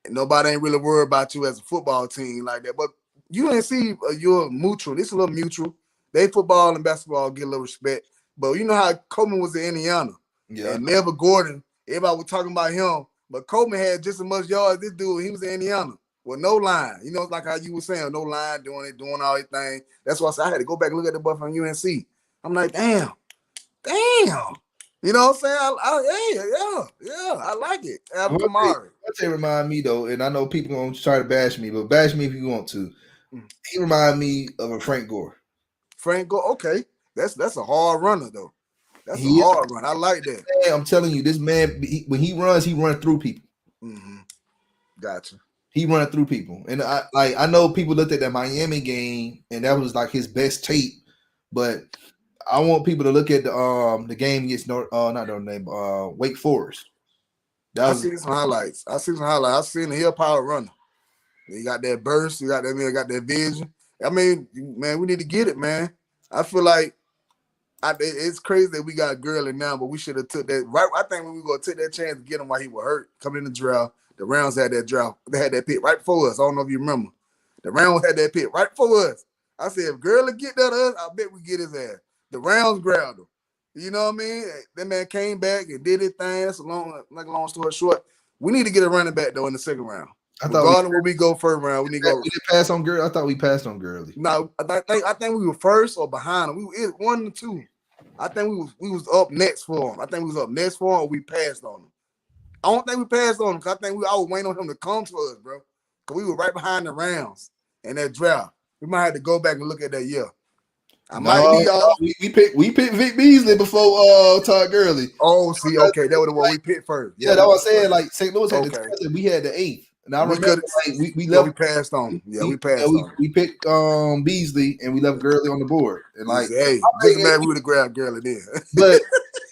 and nobody ain't really worried about you as a football team like that. But you ain't see you're mutual. This is a little mutual. They football and basketball get a little respect. But you know how Coleman was in Indiana. Yeah. And Melvin Gordon, everybody was talking about him. But Coleman had just as much yards as this dude. He was in Indiana. With no line. You know, it's like how you were saying, no line, doing all his thing. That's why I said I had to go back and look at the boy from UNC. I'm like, damn. You know what I'm saying? I like it. They remind me, though, and I know people going to try to bash me, but bash me if you want to. He remind me of a Frank Gore. Frank Gore, okay. That's a hard runner, though. That's a hard run. I like that. Man, I'm telling you, this man, when he runs through people. Mm-hmm. Gotcha. He running through people, and I know people looked at that Miami game, and that was like his best tape. But I want people to look at the game against Wake Forest. I see some highlights. I seen the Hill Power runner. He got that burst. He got that vision. I mean, man, we need to get it, man. I feel like it's crazy that we got Gurley now, but we should have took that. Right, I think we were gonna take that chance to get him while he was hurt coming in the draft. The Rounds had that draft. They had that pick right before us. I don't know if you remember. The Rounds had that pick right before us. I said, if Gurley get that us, I bet we get his ass. The Rounds grabbed him. You know what I mean? That man came back and did his thing. That's a long story short. We need to get a running back, though, in the second round. Regardless where we go first round, we need to go. We didn't pass on Gurley. I thought we passed on Gurley. No, I think we were first or behind him. We were 1 and 2. I think we was up next for him. Or we passed on him. I don't think we passed on him because I was waiting on him to come to us, bro. Because we were right behind the Rounds in that draft. We might have to go back and look at that year. We picked Vic Beasley before Todd Gurley. Oh, see, okay, that was the one we picked first. Yeah, that's what I said. Like St. Louis had the 10th, we had the 8th. And I remember we passed on him. Yeah, we passed on him. We picked Beasley and we left Gurley on the board. And like, hey, just glad we would have grabbed Gurley then. But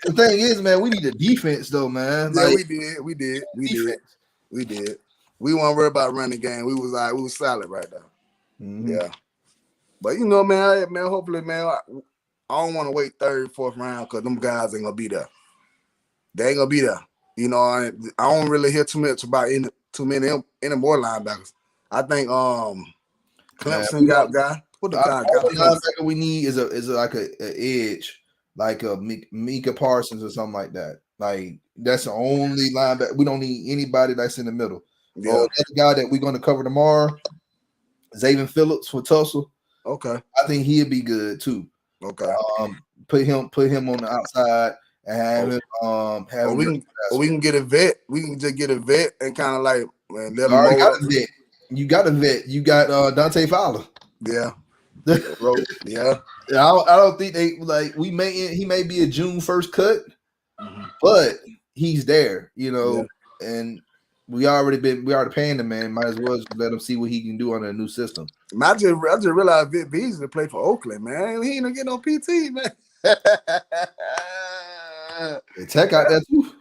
the thing is, man, we need a defense though, man. Yeah, we did. We weren't worried about running game. We was solid right now. Mm-hmm. Yeah. But you know, man, hopefully, man, I don't want to wait third, fourth round because them guys ain't gonna be there. They ain't gonna be there. You know, I don't really hear too much about any more linebackers. I think Clemson got a guy. What the linebacker we need is like a edge, like a Micah Parsons or something like that. Like that's the only linebacker. We don't need anybody that's in the middle. Yeah, that's the guy that we're gonna cover tomorrow, Xavier Phillips for Tulsa. Okay, I think he'd be good too. Okay, put him on the outside and have him. We can get a vet. We can just get a vet and kind of like let him got a vet. You got a vet. You got Dante Fowler. Yeah. Yeah. I don't think he may be a June 1st cut, but he's there, you know, and we already paying the man. Might as well just let him see what he can do under a new system. I just realized Vic Beasley played for Oakland, man. He ain't gonna get no PT, man. Tech out there too.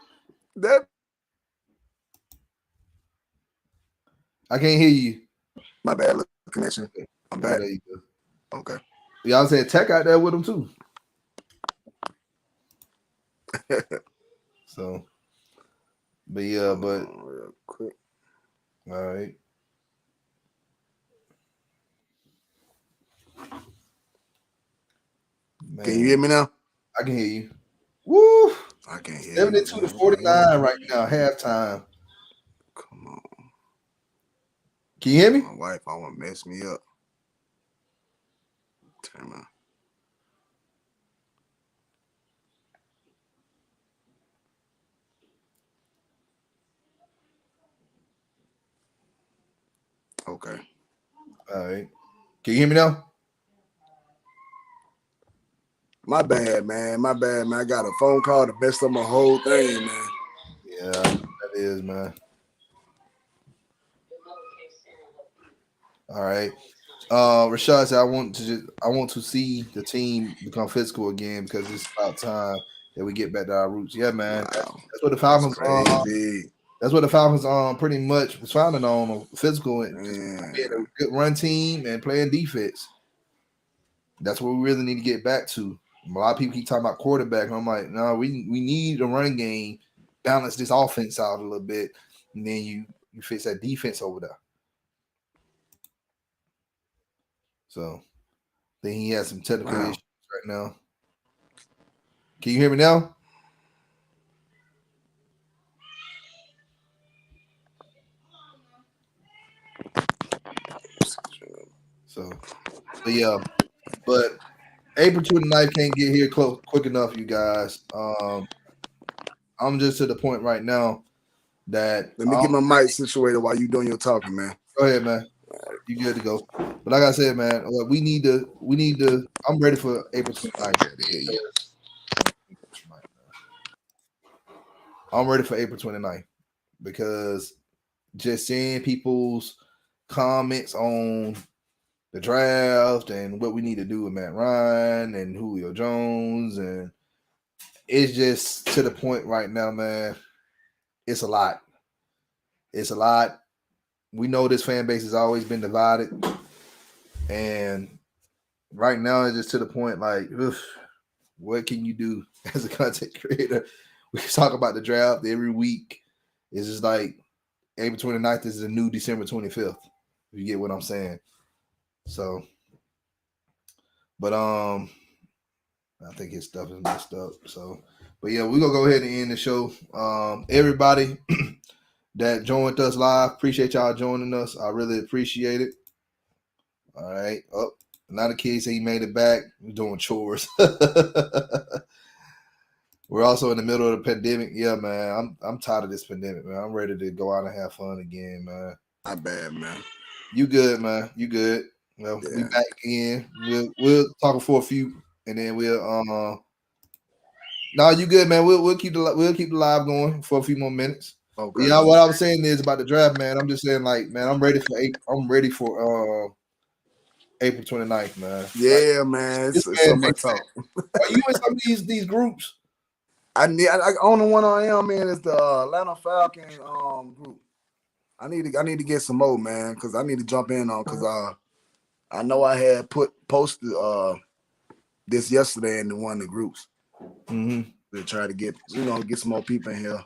I can't hear you. My bad connection. I'm bad. There you go. Okay. Y'all said Tech out there with him too. So, but yeah, but real quick. All right. Man, can you hear me now? I can hear you. Woo! I can't hear 72 you. to 49 right now, halftime. Come on. Can you hear me? My wife, I want to mess me up. Turn on. Okay. All right. Can you hear me now? My bad, man. My bad, man. I got a phone call to mess up my whole thing, man. Yeah, that is, man. All right. Rashad said, I want to see the team become physical again because it's about time that we get back to our roots. Yeah, man. Wow. That's what the Falcons crazy. That's what the Falcons pretty much was founded on physical and just being a good run team and playing defense. That's what we really need to get back to. A lot of people keep talking about quarterback. I'm like, no, we need a running game, balance this offense out a little bit, and then you fix that defense over there. So I think he has some technical issues right now. Can you hear me now? So yeah, but April 29th can't get here quick enough, you guys. I'm just to the point right now that let me get my mic situated while you doing your talking, man. Go ahead, man. You good to go. But like I said, man, we need to. I'm ready for April 29th. I'm ready for April 29th because just seeing people's comments on the draft and what we need to do with Matt Ryan and Julio Jones, and it's just to the point right now, man. It's a lot. It's a lot. We know this fan base has always been divided, and right now it's just to the point like, oof, what can you do as a content creator? We talk about the draft every week. It's just like April 29th is the new December 25th. If you get what I'm saying. So, but I think his stuff is messed up. So, but yeah, we're gonna go ahead and end the show. Everybody that joined us live, appreciate y'all joining us. I really appreciate it. All right. Oh, another kid said he made it back. We're doing chores. We're also in the middle of the pandemic. Yeah, man. I'm tired of this pandemic, man. I'm ready to go out and have fun again, man. Not bad, man. You good, man. You good. Well, we back in. We'll talk for a few, and then we'll no, you good, man. We'll keep the live going for a few more minutes. Okay. Yeah, what I was saying is about the draft, man. I'm just saying, like, man, I'm ready for April 29th, man. Yeah, like, man. It's so much talk. Are you in some of these groups? I only one I am in is the Atlanta Falcons group. I need to get some more, man, because I need to jump in on because I know I had posted this yesterday in one of the groups to try to get some more people in here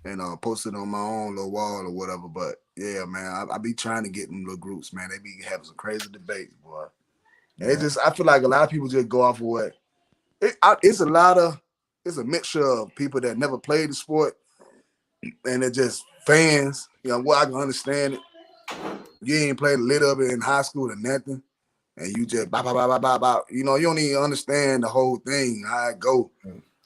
and post it on my own little wall or whatever. But yeah, man, I be trying to get in little groups, man. They be having some crazy debates, boy. And I feel like a lot of people just go off of what it's a mixture of people that never played the sport and they're just fans. You know, well, I can understand it. You ain't played a little of it in high school or nothing, and you just you know, you don't even understand the whole thing, how it go.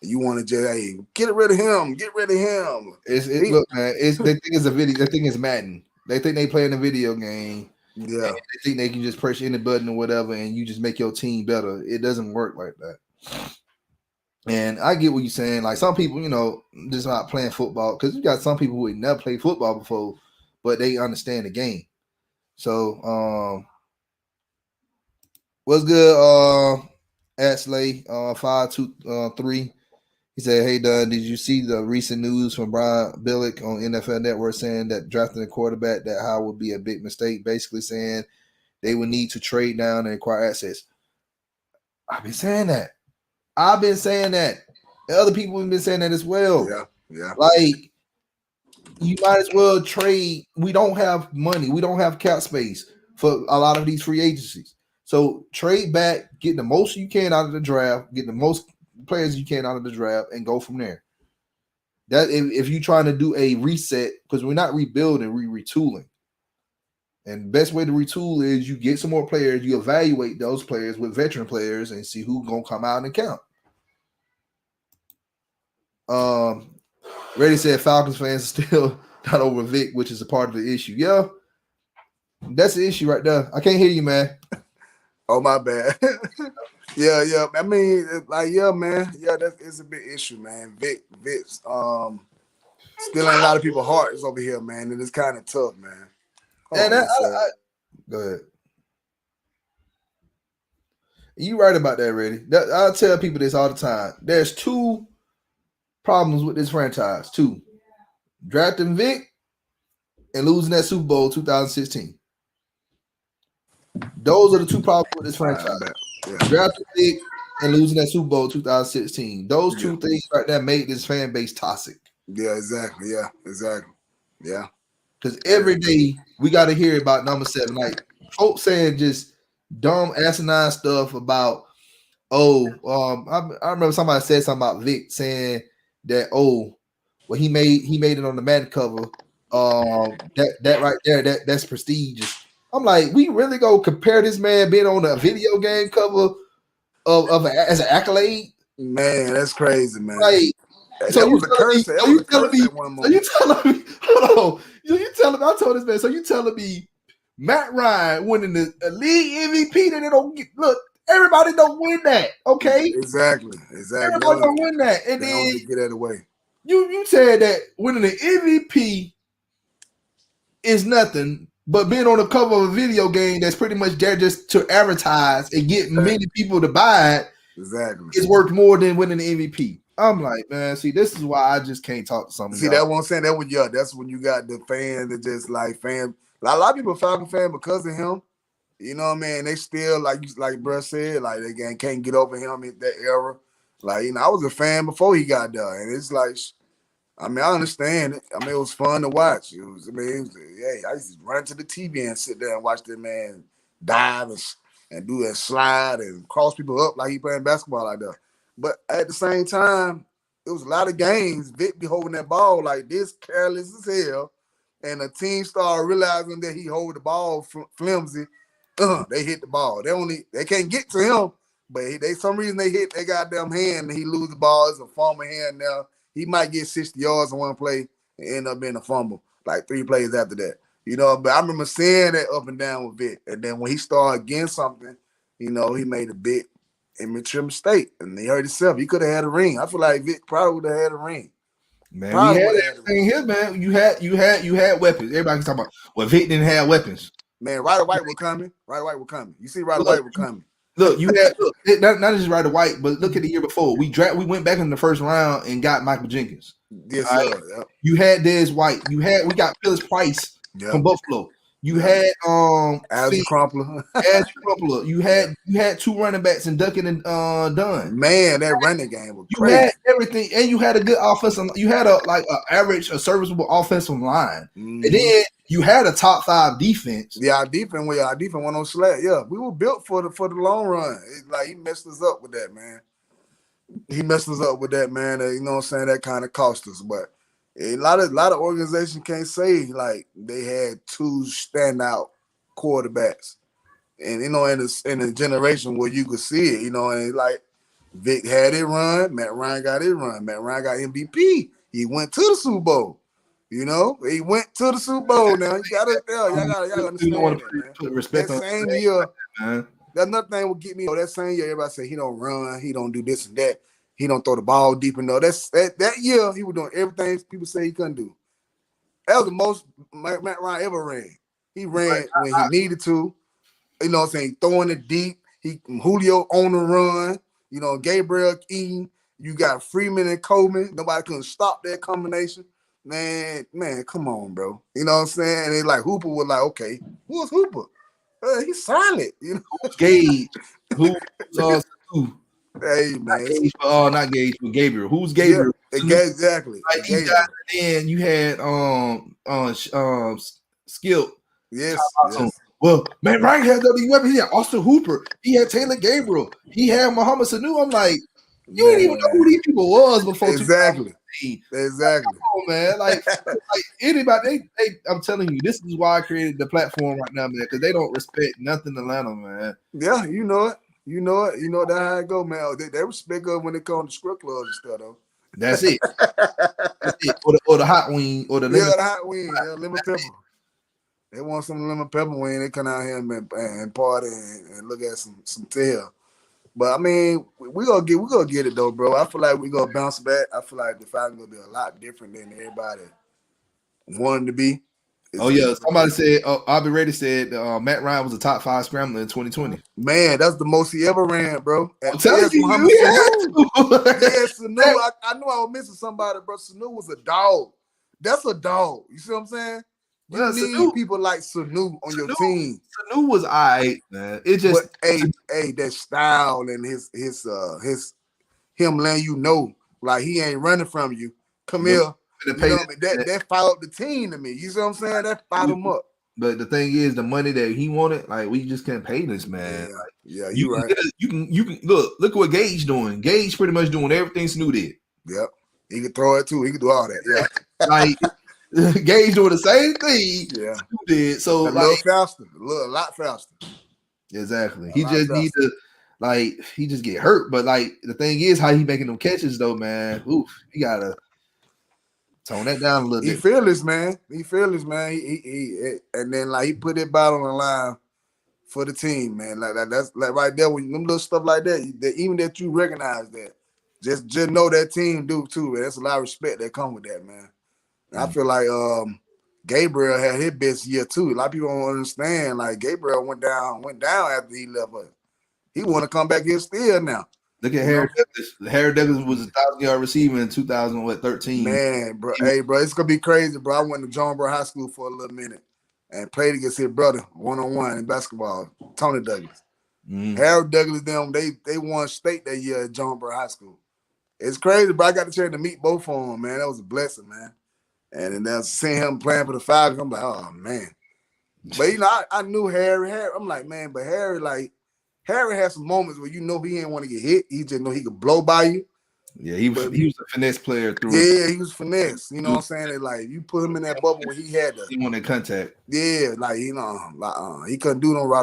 You want to just get rid of him. Look, man. They think it's a video. They think it's Madden. They think they playing a video game. Yeah, they think they can just press any button or whatever, and you just make your team better. It doesn't work like that. And I get what you're saying. Like some people, you know, just not playing football because you got some people who never played football before, but they understand the game. So, what's good? Ashley, 523. He said, "Hey, Don, did you see the recent news from Brian Billick on NFL Network saying that drafting a quarterback that high would be a big mistake? Basically saying they would need to trade down and acquire assets." I've been saying that. Other people have been saying that as well. Yeah. Like, you might as well trade. We don't have money. We don't have cap space for a lot of these free agencies. So trade back, get the most you can out of the draft, get the most players you can out of the draft, and go from there. That if you're trying to do a reset, because we're not rebuilding, we're retooling. And the best way to retool is you get some more players, you evaluate those players with veteran players and see who's gonna come out and count. Reddy said Falcons fans are still not over Vic, which is a part of the issue. Yeah, that's the issue right there. I can't hear you, man. Oh, my bad. Yeah. I mean, man. Yeah, it's a big issue, man. Vic's still in a lot of people's hearts over here, man, and it's kind of tough, man. Go ahead. You right about that, Reddy. I tell people this all the time. There's two problems with this franchise. Two. Drafting Vic and losing that Super Bowl 2016. Those are the two problems with this franchise. Yeah. Drafting Vic and losing that Super Bowl 2016. Those two things right there made this fan base toxic. Yeah, exactly. Yeah, exactly. Yeah. Because every day we got to hear about number 7. Like folks saying just dumb asinine stuff about, I remember somebody said something about Vic saying that, he made it on the Madden cover. That right there, that's prestigious. I'm like, we really go compare this man being on a video game cover as an accolade? Man, that's crazy, man. Like, so you telling me? Hold on. You telling me? I told this man. So you telling me Matt Ryan winning the league MVP that they don't get? Look, everybody don't win that. Okay. Exactly. Everybody don't win that, and then get that away. You said that winning the MVP is nothing, but being on the cover of a video game that's pretty much there just to advertise and get many people to buy it. Exactly. It's worth more than winning the MVP. I'm like, man, see, this is why I just can't talk to somebody. See, that's what I'm saying. That's when you got the fans that just like fan. A lot of people are Falcon fan because of him. You know what I mean? They still like Bruh said, like they can't get over him in that era. Like, I was a fan before he got there, and it's like, I understand it. It was fun to watch. I used to run to the TV and sit there and watch that man dive and do that slide and cross people up like he playing basketball like that. But at the same time, it was a lot of games. Vic be holding that ball like this, careless as hell, and the team started realizing that he hold the ball flimsy. They hit the ball. They can't get to him, but some reason they hit their goddamn hand and he lose the ball. It's a fumble hand now. He might get 60 yards on one play and end up being a fumble, like 3 plays after that. But I remember seeing that up and down with Vic. And then when he started getting something, he made a big immature mistake. And he hurt himself. He could have had a ring. I feel like Vic probably would have had a ring. Man, we had everything here, man. You had weapons. Everybody can talk about, well, Vic didn't have weapons. Man, Ryder White was coming. You see Ryder White was coming. Look, not just Ryder White, but look at the year before. We went back in the first round and got Michael Jenkins. Yes, sir. Yep. You had Dez White. We got Phyllis Price from Buffalo. You had As Crumpler. You had 2 running backs in Duncan and Dunn. Man, that running game was crazy. You had everything, and you had a good offensive. You had a serviceable offensive line, and then you had a top 5 defense. Yeah, our defense went on slack. Yeah, we were built for the long run. It's like he messed us up with that, man. You know what I'm saying? That kind of cost us, but a lot of organizations can't say like they had 2 standout quarterbacks, and in a generation where you could see it, and like Vic had it run, Matt Ryan got it run, Matt Ryan got MVP. He went to the Super Bowl. He went to the Super Bowl. Now you gotta understand that, respect that same year. Man. That's another thing will get me. That same year, everybody say he don't run, he don't do this and that. He don't throw the ball deep enough. That year he was doing everything people say he couldn't do. That was the most Matt Ryan ever ran. He ran when he needed to. You know what I'm saying? Throwing it deep. Julio on the run. Gabriel Eaton. You got Freeman and Coleman. Nobody couldn't stop that combination. Man, come on, bro. You know what I'm saying? And they like Hooper was like, okay, who's Hooper? He's silent. Who's Gage? Who? Hey, man. Not Gage, but Gabriel. Who's Gabriel? Yeah, exactly. Like he got it in. You had Skip. Yes. well, Matt Ryan had these weapons. He had Austin Hooper. He had Taylor Gabriel. He had Muhammad Sanu. I'm like, you didn't even know who these people was before. Exactly. 2018. Exactly. Come on, man. Like anybody, I'm telling you, this is why I created the platform right now, man, because they don't respect nothing Atlanta, man. Yeah, you know it. You know it. You know that how it go, man. They respect us when it comes to script clubs and stuff, though. That's it. That's it. Or the hot wing or the lemon. Yeah, the hot wing, lemon pepper. They want some lemon pepper wing. They come out here and party and look at some tail. But I mean, we gonna get it though, bro. I feel like we gonna bounce back. I feel like the Falcons gonna be a lot different than everybody wanted to be. Somebody said, I'll be ready. Said Matt Ryan was a top 5 scrambler in 2020. Man, that's the most he ever ran, bro. I'm telling you, Sanu. I knew I was missing somebody, bro. Sanu was a dog. That's a dog. You see what I'm saying? You need people like Sanu on your team. Sanu was alright, man. It just that style and his him letting you know, like he ain't running from you. Come here. That fired up the team to me. You see what I'm saying? That fired him up. But the thing is, the money that he wanted, like we just can't pay this man. Yeah, you're right. You can look what Gage doing. Gage pretty much doing everything Sanu did. Yep, he could throw it too. He could do all that. Yeah, like Gage doing the same thing. Yeah, Sanu did. So a little faster, a lot faster. Exactly. He just need to he just get hurt. But like the thing is, how he making them catches though, man. Oof, he gotta tone that down a little bit. He fearless, man. He He and then like he put it back on the line for the team, man. Like that's like right there when them little stuff like that, even that you recognize that, just know that team do too. Man. That's a lot of respect that come with that, man. I feel like Gabriel had his best year too. A lot of people don't understand. Like Gabriel went down after he left us. He want to come back here still now. Look at Harry Douglas. Harry Douglas was a 1,000-yard receiver in 2013. Man, bro. Hey, bro, it's gonna be crazy, bro. I went to Jonesboro High School for a little minute and played against his brother one-on-one in basketball, Tony Douglas. Harry Douglas, they won state that year at Jonesboro High School. It's crazy, bro. I got the chance to meet both of them, man. That was a blessing, man. And then seeing him playing for the Falcons, I'm like, oh man. But I knew Harry. I'm like, man, but Harry had some moments where he didn't want to get hit. He just know he could blow by you. Yeah, he was a finesse player through. Yeah, he was finesse. You know what I'm saying? Like you put him in that bubble where he had he wanted contact. Yeah, he couldn't do no right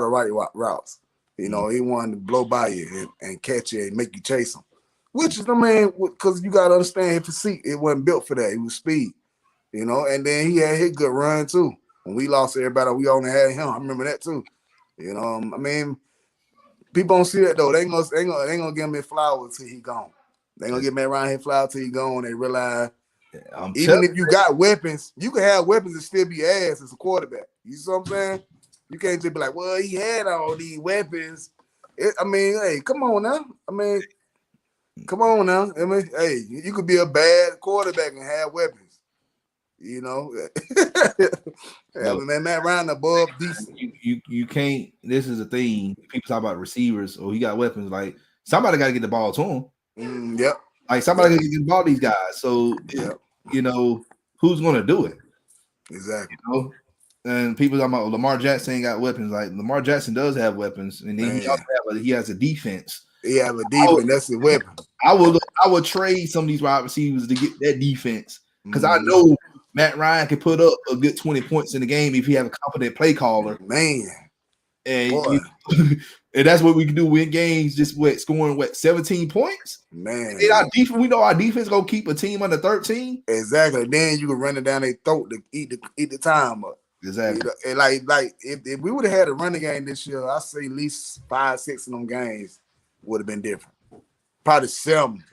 routes. He wanted to blow by you and catch you and make you chase him. Which is because you gotta understand his physique. It wasn't built for that. He was speed. And then he had his good run too. When we lost everybody, we only had him. I remember that too. People don't see that though. They ain't gonna give him his flowers till he gone. They ain't gonna give Matt Ryan his flowers till he gone. They realize even if you got weapons, you can have weapons and still be ass as a quarterback. You see what I'm saying? You can't just be like, well, he had all these weapons. Hey, come on now. Come on now. Hey, you could be a bad quarterback and have weapons. Man, Matt Ryan above decent. You can't. This is the thing. People talk about receivers. He got weapons. Like somebody got to get the ball to him. Yep. Like somebody got to get the ball to these guys. So who's going to do it? Exactly. And people talking about Lamar Jackson ain't got weapons. Like Lamar Jackson does have weapons, and then he has a defense. He have a defense. That's his weapon. I would trade some of these wide receivers to get that defense because I know Matt Ryan can put up a good 20 points in the game if he have a competent play caller. Man. And, and that's what we can do win games, just scoring 17 points. Man. And our defense, we know our defense gonna keep a team under 13. Exactly. Then you can run it down their throat to eat the time up. Exactly. And like if we would have had a running game this year, I say at least 5-6 of them games would have been different. Probably 7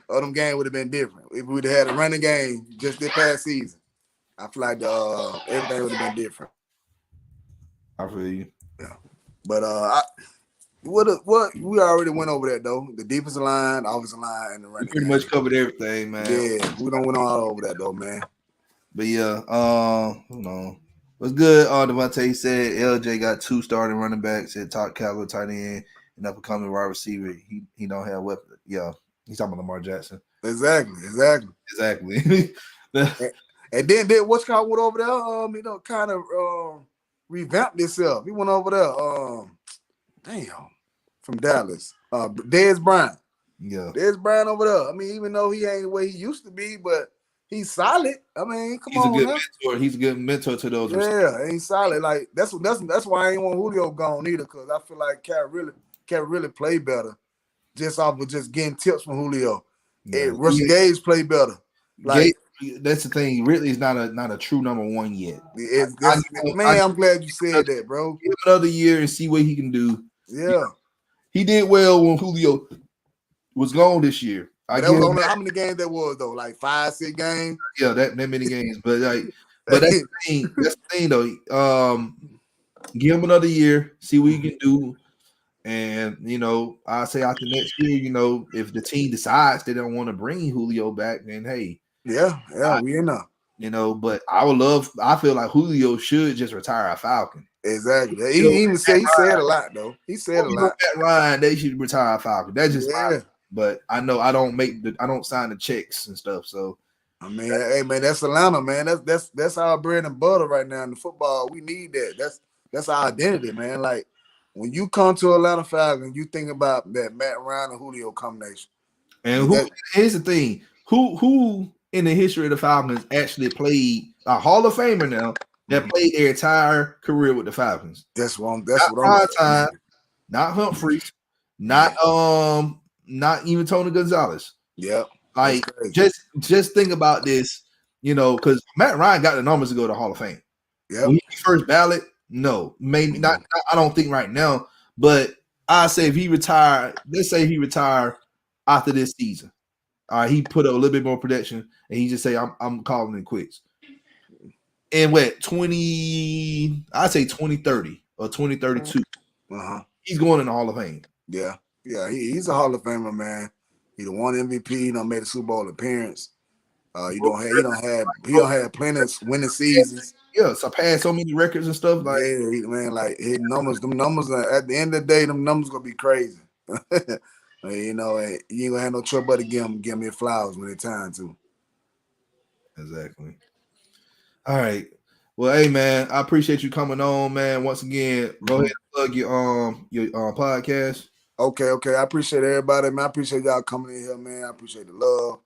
of them games would have been different. If we would have had a running game just this past season, I feel like everything would have been different. I feel you. Yeah. But what we already went over that though. The defensive line, offensive line, and the running pretty much covered everything, man. Yeah, we don't went all over that though, man. But yeah, what's good? Devontae said LJ got 2 starting running backs at top caliber tight end and up and coming wide receiver. He don't have weapons. Yeah, he's talking about Lamar Jackson. Exactly. And then what's called went over there? Kind of revamped itself. He went over there. From Dallas. Dez Bryant. Yeah. Dez Bryant over there. I mean, even though he ain't where he used to be, but he's solid. I mean, He's a good mentor. He's a good mentor to those. Yeah, he's solid. Like that's why I ain't want Julio gone either, because I feel like Cat really play better just off of just getting tips from Julio. Yeah. Russell Gage play better. Like that's the thing. Really, is not a true number one yet. I'm glad you said that, bro. Give him another year and see what he can do. Yeah, he did well when Julio was gone this year. That was only how many games that was though? Like 5-6 games. Yeah, that many games. But that's the thing. That's the thing though. Give him another year, see what he can do. And I say after next year, if the team decides they don't want to bring Julio back, then hey, we in there. But I feel like Julio should just retire a Falcon. Exactly. He said a lot though. He said a lot. Matt Ryan, they should retire a Falcon. That's just but I know I don't sign the checks and stuff. So I mean, hey man, that's Atlanta, man. That's our bread and butter right now in the football. We need that. That's our identity, man. Like when you come to Atlanta Falcons, you think about that Matt Ryan and Julio combination. And here's the thing: who in the history of the Falcons actually played a Hall of Famer now that played their entire career with the Falcons? That's what I'm saying. Not Humphreys, not even Tony Gonzalez. Yeah. Like just think about this, because Matt Ryan got the numbers to go to Hall of Fame. Yeah. When he first ballot, no, maybe not. I don't think right now, but I say if he retired, let's say he retired after this season. He put up a little bit more production, and he just say, "I'm calling it quits." And what 2030 or 2032, he's going in the Hall of Fame. Yeah, he's a Hall of Famer, man. He done won MVP. He done made a Super Bowl appearance. He don't have plenty of winning seasons. Yeah, surpassed so many records and stuff. Like like his numbers. Them numbers at the end of the day, them numbers gonna be crazy. And you ain't gonna have no trouble but to give me flowers when it's time to. Exactly. All right. Well, hey man, I appreciate you coming on, man. Once again, go ahead and plug your podcast. Okay. I appreciate everybody, man. I appreciate y'all coming in here, man. I appreciate the love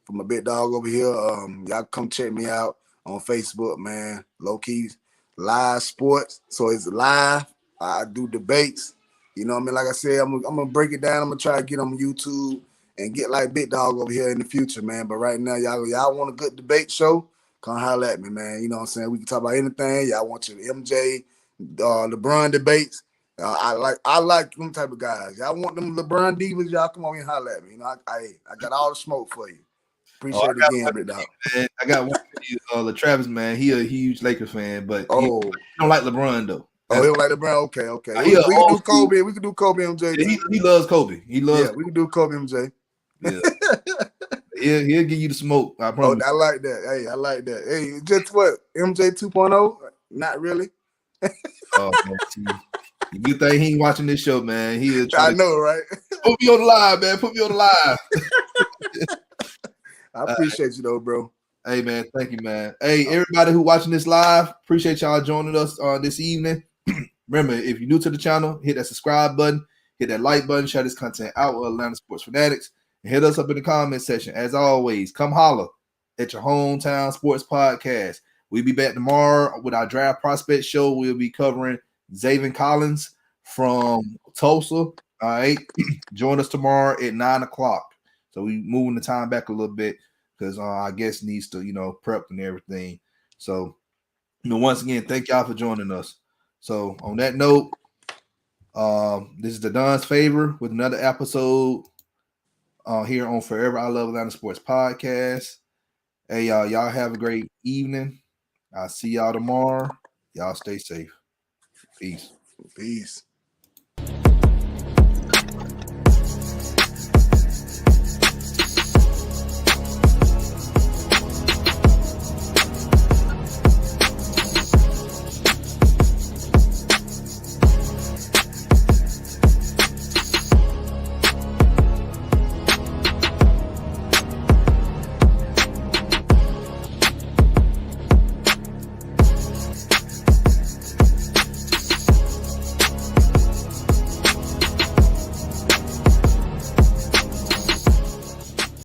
from my big dog over here. Y'all come check me out on Facebook, man. Low Key Live Sports. So it's live. I do debates. You know what I mean? Like I said, I'm gonna break it down. I'm gonna try to get on YouTube and get like Big Dog over here in the future, man. But right now, y'all want a good debate show? Come holler at me, man. You know what I'm saying? We can talk about anything. Y'all want your MJ, LeBron debates. I like them type of guys. Y'all want them LeBron divas? Y'all come on and holler at me. I got all the smoke for you. Appreciate it again, Big Dog. I got one for you, Travis, man. He a huge Lakers fan, but he don't like LeBron though. He don't like LeBron. Okay. We can do Kobe. We can do Kobe MJ. He loves Kobe. We can do Kobe MJ. Yeah. He'll give you the smoke. I promise. I like that. Hey, I like that. Hey, just what? MJ 2.0? Not really. Good thing he ain't watching this show, man. I know, right? Put me on the live, man. Put me on the live. I appreciate you though, bro. Hey, man. Thank you, man. Hey, everybody who watching this live, appreciate y'all joining us this evening. Remember, if you're new to the channel, hit that subscribe button, hit that like button, share this content out with Atlanta Sports Fanatics, and hit us up in the comment section. As always, come holler at your hometown sports podcast. We'll be back tomorrow with our draft prospect show. We'll be covering Zaven Collins from Tulsa. All right. Join us tomorrow at 9:00. So we moving the time back a little bit because our guest needs to, prep and everything. So, once again, thank y'all for joining us. So on that note, this is the Don's Favor with another episode here on Forever I Love Atlanta Sports Podcast. Hey, y'all have a great evening. I'll see y'all tomorrow. Y'all stay safe. Peace.